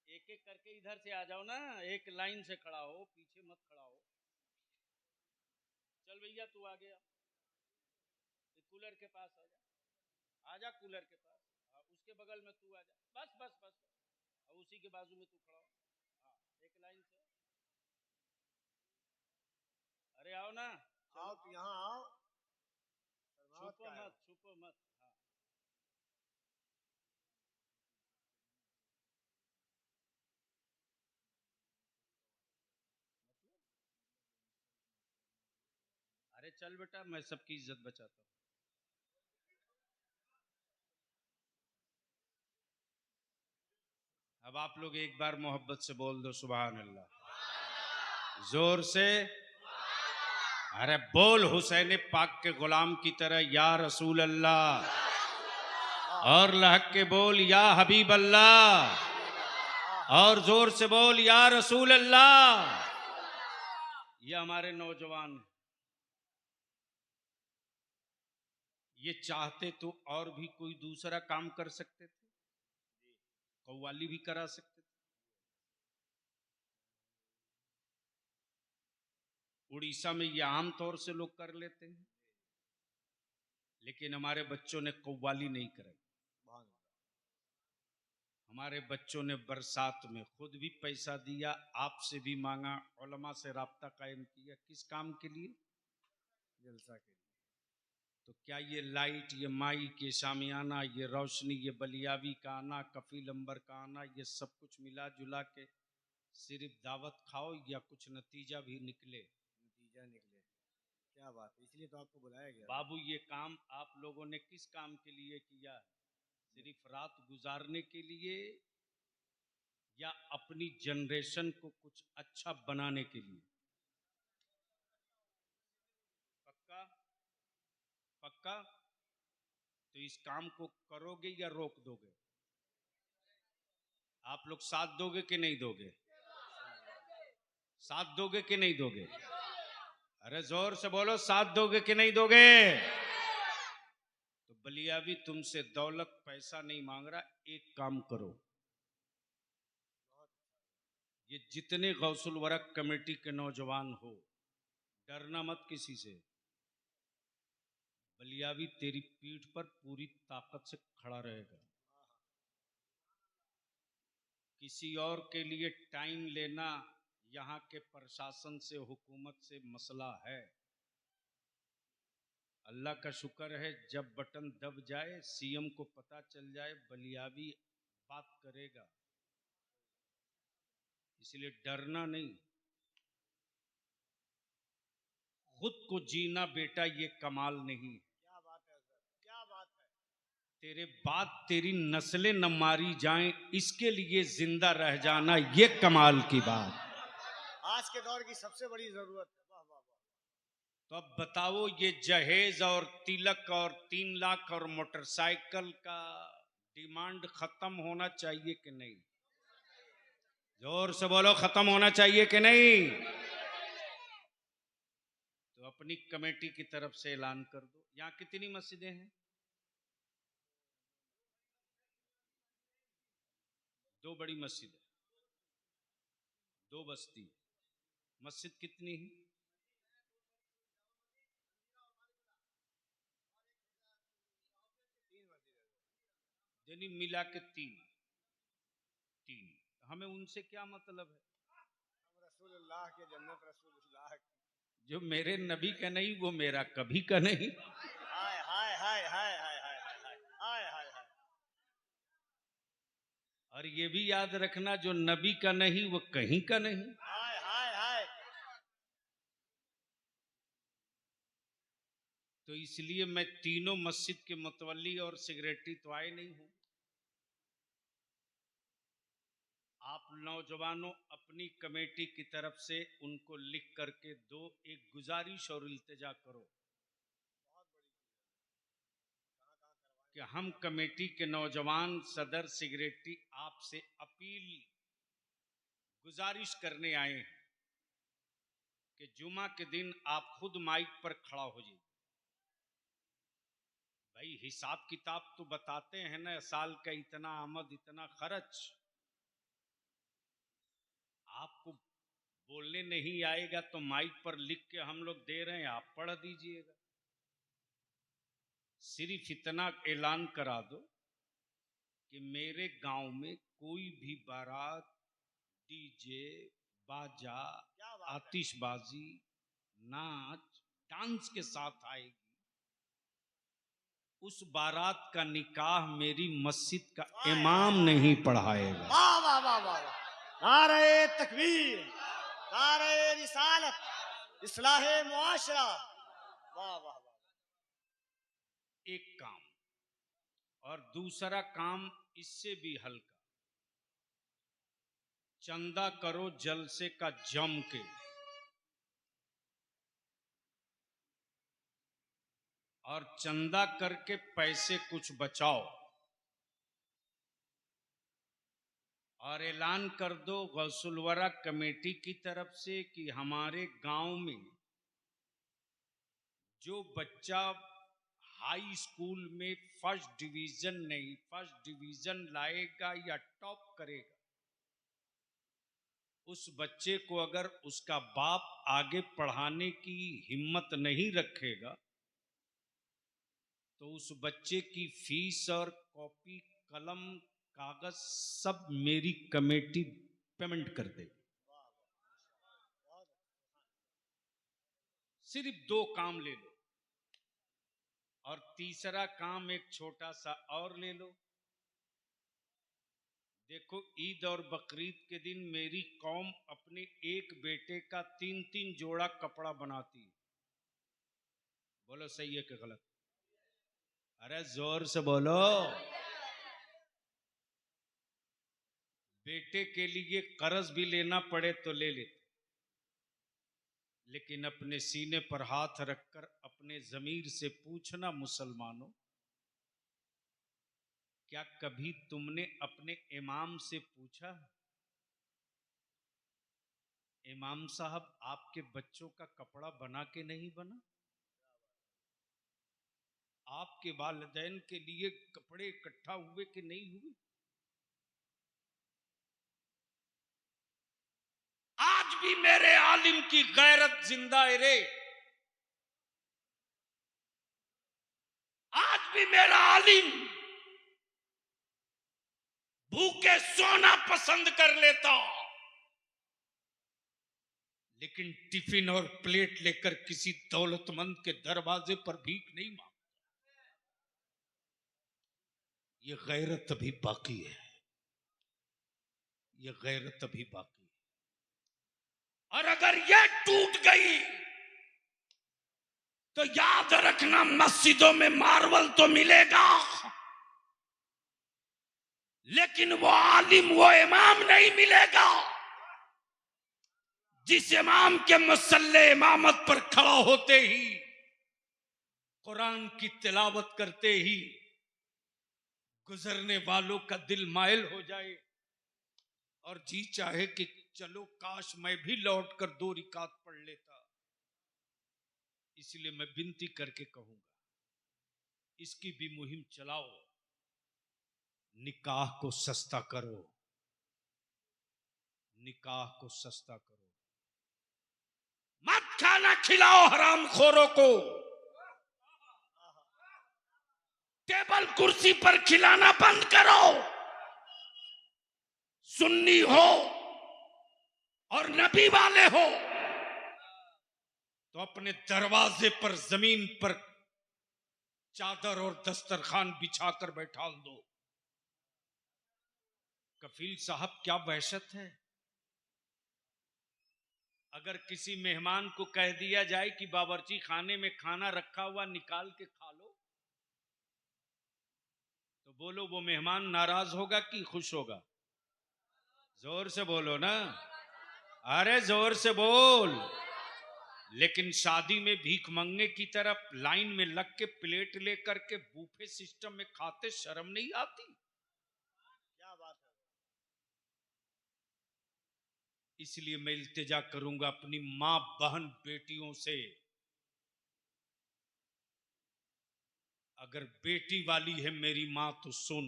एक एक करके इधर से आ जाओ ना, एक लाइन से खड़ा हो, पीछे मत खड़ा हो। चल भैया तू आ गया, कूलर के पास आ जा, आजा कूलर के पास। हाँ, उसके बगल में तू आ जा, बस बस बस, और उसी के बाजू में तू खड़ा हो। हाँ, एक लाइन से। अरे आओ ना, आओ तो यहाँ आओ, छुपो मत, छुपो मत। हाँ, अरे चल बेटा, मैं सबकी इज्जत बचाता हूँ। अब आप लोग एक बार मोहब्बत से बोल दो सुभान अल्लाह, जोर से। अरे बोल हुसैन पाक के गुलाम की तरह या रसूल अल्लाह, और लहक के बोल या हबीब अल्लाह, और जोर से बोल या रसूल अल्लाह। ये हमारे नौजवान हैं, ये चाहते तो और भी कोई दूसरा काम कर सकते थे, कव्वाली भी करा सकते थे, उड़ीसा में ये आम तौर से लोग कर लेते हैं, लेकिन हमारे बच्चों ने कव्वाली नहीं कराई। हमारे बच्चों ने बरसात में खुद भी पैसा दिया, आपसे भी मांगा, उलमा से राब्ता कायम किया। किस काम के लिए? जलसा के लिए। तो क्या ये लाइट, ये माइक, ये शामियाना, ये रोशनी, ये बलियावी का आना, कफील अंबर का आना, ये सब कुछ मिला जुला के सिर्फ दावत खाओ या कुछ नतीजा भी निकले? नतीजा निकले, क्या बात है, इसलिए तो आपको बुलाया गया। बाबू ये काम आप लोगों ने किस काम के लिए किया? सिर्फ रात गुजारने के लिए या अपनी जनरेशन को कुछ अच्छा बनाने के लिए? पक्का? पक्का? तो इस काम को करोगे या रोक दोगे? आप लोग साथ दोगे कि नहीं दोगे? साथ दोगे कि नहीं दोगे? अरे जोर से बोलो, साथ दोगे कि नहीं दोगे? तो बलियावी तुमसे दौलत पैसा नहीं मांग रहा, एक काम करो, ये जितने गौसुल वरक कमेटी के नौजवान हो, डरना मत किसी से। बलियावी तेरी पीठ पर पूरी ताकत से खड़ा रहेगा। किसी और के लिए टाइम लेना यहाँ के प्रशासन से, हुकूमत से मसला है। अल्लाह का शुक्र है, जब बटन दब जाए, सीएम को पता चल जाए, बलियावी बात करेगा। इसलिए डरना नहीं। खुद को जीना बेटा ये कमाल नहीं। क्या बात है सर, क्या बात है। तेरे बाद तेरी नस्लें न मारी जाएं, इसके लिए जिंदा रह जाना ये कमाल की बात। आज के दौर की सबसे बड़ी जरूरत है। वाह वाह वाह। तो अब बताओ, ये जहेज और तिलक और 3 लाख और मोटरसाइकिल का डिमांड खत्म होना चाहिए कि नहीं? जोर से बोलो, खत्म होना चाहिए कि नहीं? तो अपनी कमेटी की तरफ से ऐलान कर दो। यहाँ कितनी मस्जिदें हैं? 2 बड़ी मस्जिद है, 2 बस्ती। मस्जिद कितनी है? यानी मिला के 3। हमें उनसे क्या मतलब है? हम रसूलुल्लाह के, जन्नत रसूलुल्लाह की। जो मेरे नबी का नहीं वो मेरा कभी का नहीं। हाय हाय हाय हाय हाय हाय हाय हाय हाय हाय हाय। और ये भी याद रखना, जो नबी का नहीं वो कहीं का नहीं। हाय हाय हाय। तो इसलिए मैं तीनों मस्जिद के मुतवल्ली और सेक्रेटरी तो आए नहीं हूं। आप नौजवानों अपनी कमेटी की तरफ से उनको लिख करके दो, एक गुजारिश और इल्तिजा करो कि हम कमेटी के नौजवान सदर सेक्रेटरी आपसे अपील गुजारिश करने आए हैं कि जुमा के दिन आप खुद माइक पर खड़ा हो जाइए। भाई हिसाब किताब तो बताते हैं ना, साल का इतना आमद इतना खर्च। आपको बोलने नहीं आएगा तो माइक पर लिख के हम लोग दे रहे हैं, आप पढ़ दीजिएगा। सिर्फ इतना ऐलान करा दो कि मेरे गांव में कोई भी बारात डीजे बाजा आतिशबाजी नाच डांस के साथ आएगी, उस बारात का निकाह मेरी मस्जिद का इमाम नहीं पढ़ाएगा। वाह वाह वाह वाह। नारे तकबीर, नारे रिसालत, इस्लाहे मुआशरा। वाह वाह वाह। एक काम, और दूसरा काम इससे भी हल्का, चंदा करो जलसे का जम के। और चंदा करके पैसे कुछ बचाओ और ऐलान कर दो गौसुल वरा कमेटी की तरफ से कि हमारे गांव में जो बच्चा हाई स्कूल में फर्स्ट डिवीजन नहीं, फर्स्ट डिवीजन लाएगा या टॉप करेगा, उस बच्चे को अगर उसका बाप आगे पढ़ाने की हिम्मत नहीं रखेगा तो उस बच्चे की फीस और कॉपी कलम कागज सब मेरी कमेटी पेमेंट कर देगी। सिर्फ 2 काम ले लो और तीसरा काम एक छोटा सा और ले लो। देखो, ईद और बकरीद के दिन मेरी कौम अपने एक बेटे का 3-3 जोड़ा कपड़ा बनाती है। बोलो सही है कि गलत? अरे जोर से बोलो। बेटे के लिए कर्ज भी लेना पड़े तो ले लेते, लेकिन अपने सीने पर हाथ रखकर अपने जमीर से पूछना मुसलमानों, क्या कभी तुमने अपने इमाम से पूछा, इमाम साहब आपके बच्चों का कपड़ा बना के नहीं बना? आपके वालिदैन के लिए कपड़े इकट्ठा हुए कि नहीं हुए? आज भी मेरे आलिम की गैरत जिंदा है रे। आज भी मेरा आलिम भूखे सोना पसंद कर लेता, लेकिन टिफिन और प्लेट लेकर किसी दौलतमंद के दरवाजे पर भीख नहीं मांगता। ये गैरत अभी बाकी है, ये गैरत अभी बाकी है। और अगर ये टूट गई तो याद रखना, मस्जिदों में मार्बल तो मिलेगा, लेकिन वो आलिम, वो इमाम नहीं मिलेगा जिस इमाम के मुसल्ले इमामत पर खड़ा होते ही, कुरान की तिलावत करते ही गुजरने वालों का दिल मायल हो जाए और जी चाहे कि चलो काश मैं भी लौट कर 2 रिकात पढ़ लेता। इसलिए मैं विनती करके कहूंगा, इसकी भी मुहिम चलाओ, निकाह को सस्ता करो, निकाह को सस्ता करो। मत खाना खिलाओ हरामखोरों को, टेबल कुर्सी पर खिलाना बंद करो। सुन्नी हो और नबी वाले हो तो अपने दरवाजे पर जमीन पर चादर और दस्तरखान बिछाकर बैठा दो। कफील साहब, क्या वहशत है। अगर किसी मेहमान को कह दिया जाए कि बावर्ची खाने में खाना रखा हुआ निकाल के खा लो, तो बोलो वो मेहमान नाराज होगा कि खुश होगा? जोर से बोलो ना, अरे जोर से बोल। लेकिन शादी में भीख मंगने की तरफ लाइन में लग के प्लेट लेकर के बूफे सिस्टम में खाते शर्म नहीं आती? क्या बात है। इसलिए मैं इल्तिजा करूंगा अपनी मां बहन बेटियों से, अगर बेटी वाली है मेरी मां तो सुन,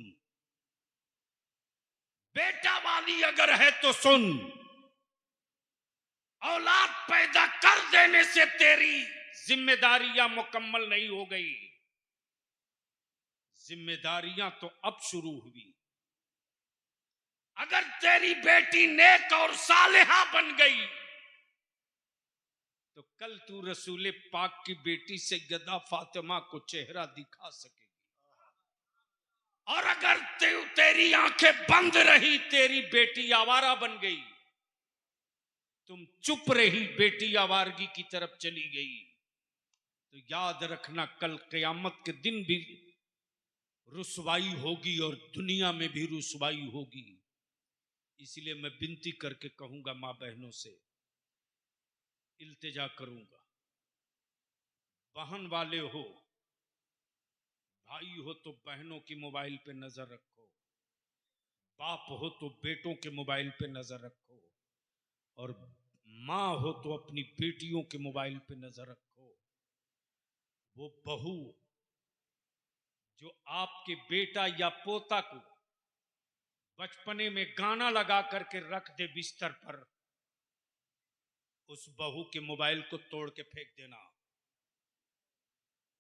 बेटा वाली अगर है तो सुन। औलाद पैदा कर देने से तेरी जिम्मेदारियां मुकम्मल नहीं हो गई, जिम्मेदारियां तो अब शुरू हुई। अगर तेरी बेटी नेक और सालेहा बन गई तो कल तू रसूले पाक की बेटी सैयदा फातिमा को चेहरा दिखा सकेगी। और अगर तेरी आंखें बंद रही, तेरी बेटी आवारा बन गई, तुम चुप रही, बेटी आवारगी की तरफ चली गई, तो याद रखना कल क़यामत के दिन भी रुसवाई होगी और दुनिया में भी रुसवाई होगी। इसलिए मैं विनती करके कहूंगा मां बहनों से, इल्तिजा करूंगा, बहन वाले हो, भाई हो तो बहनों की मोबाइल पे नजर रखो, बाप हो तो बेटों के मोबाइल पे नजर रखो, और मां हो तो अपनी बेटियों के मोबाइल पे नजर रखो। वो बहू जो आपके बेटा या पोता को बचपने में गाना लगा करके रख दे बिस्तर पर, उस बहू के मोबाइल को तोड़ के फेंक देना,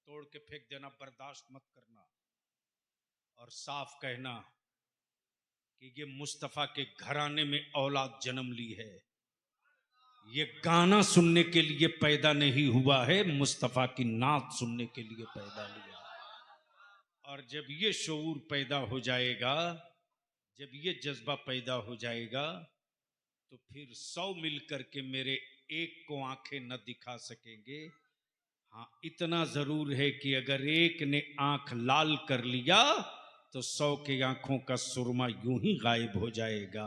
तोड़ के फेंक देना, बर्दाश्त मत करना। और साफ कहना कि ये मुस्तफा के घराने में औलाद जन्म ली है, ये गाना सुनने के लिए पैदा नहीं हुआ है, मुस्तफा की नात सुनने के लिए पैदा लिया। और जब ये शऊर पैदा हो जाएगा, जब ये जज्बा पैदा हो जाएगा, तो फिर 100 मिलकर के मेरे एक को आंखें न दिखा सकेंगे। हाँ, इतना जरूर है कि अगर एक ने आंख लाल कर लिया तो 100 की आंखों का सुरमा यूं ही गायब हो जाएगा।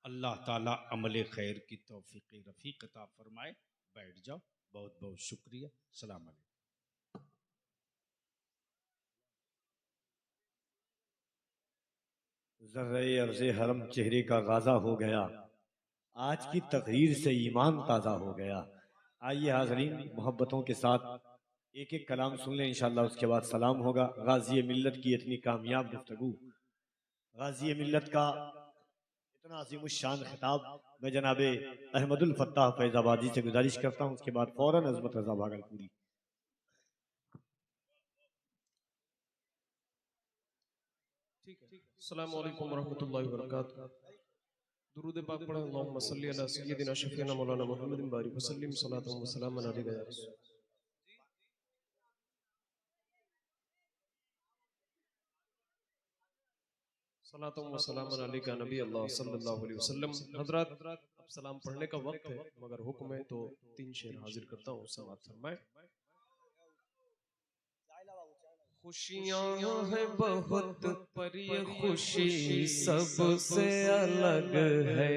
अल्लाह ताला अमले खैर की तौफीक रफीक अता फरमाए। बैठ जाओ, बहुत बहुत शुक्रिया। सलाम अलैकुम। ज़र्रे अर्ज़े हरम चेहरे का गाज़ा हो गया, आज की तकरीर से ईमान ताज़ा हो गया। आइए हाज़रीन, मोहब्बतों के साथ एक एक कलाम सुन लें इंशाअल्लाह, उसके बाद सलाम होगा। गाज़ी मिल्लत की इतनी कामयाब गुफ्तगू, गाज़ी मिल्लत का इतना अज़ीमुश्शान खिताब, मैं जनाबे अहमदुल फत्ताह फैज़ाबादी से गुजारिश करता हूँ, उसके बाद फौरन अज़मत रज़ा भागलपुरी। अस्सलामु अलैकुम वरहमतुल्लाहि वबरकातुहू। दुरूद पाक पढ़ें। अल्लाहुम्मा सल्ली अला सय्यिदिना शफीना मौलाना मुहम्मदिन बारिक वसल्लिम सलातन व सलामन अलैका या रसूल। सलातन व सलामन अलैका नबी अल्लाह सल्लल्लाहु अलैहि वसल्लम। हजरत, अब सलाम पढ़ने का वक्त है, मगर हुक्म है तो 3 शेर हाजिर करता हूँ, समाअत फरमाएं। खुशियाँ हैं बहुत पर ये खुशी सबसे अलग है।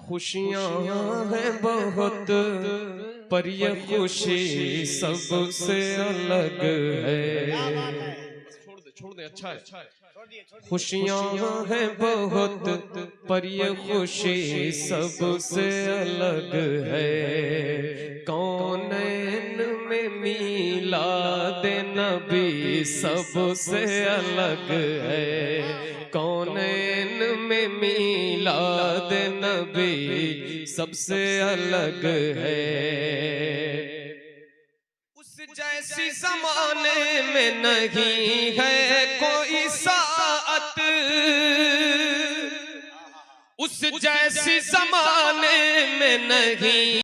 खुशियाँ हैं बहुत पर ये खुशी सबसे अलग है। छोड़ दे, अच्छा है। खुशियाँ हैं बहुत पर ये खुशी सबसे अलग है। कौनैन में मीलाद नबी सबसे अलग है। कौनैन में मीलाद नबी सबसे अलग है। उस जैसी ज़माने में नहीं है कोई साअत, उस जैसी ज़माने में नहीं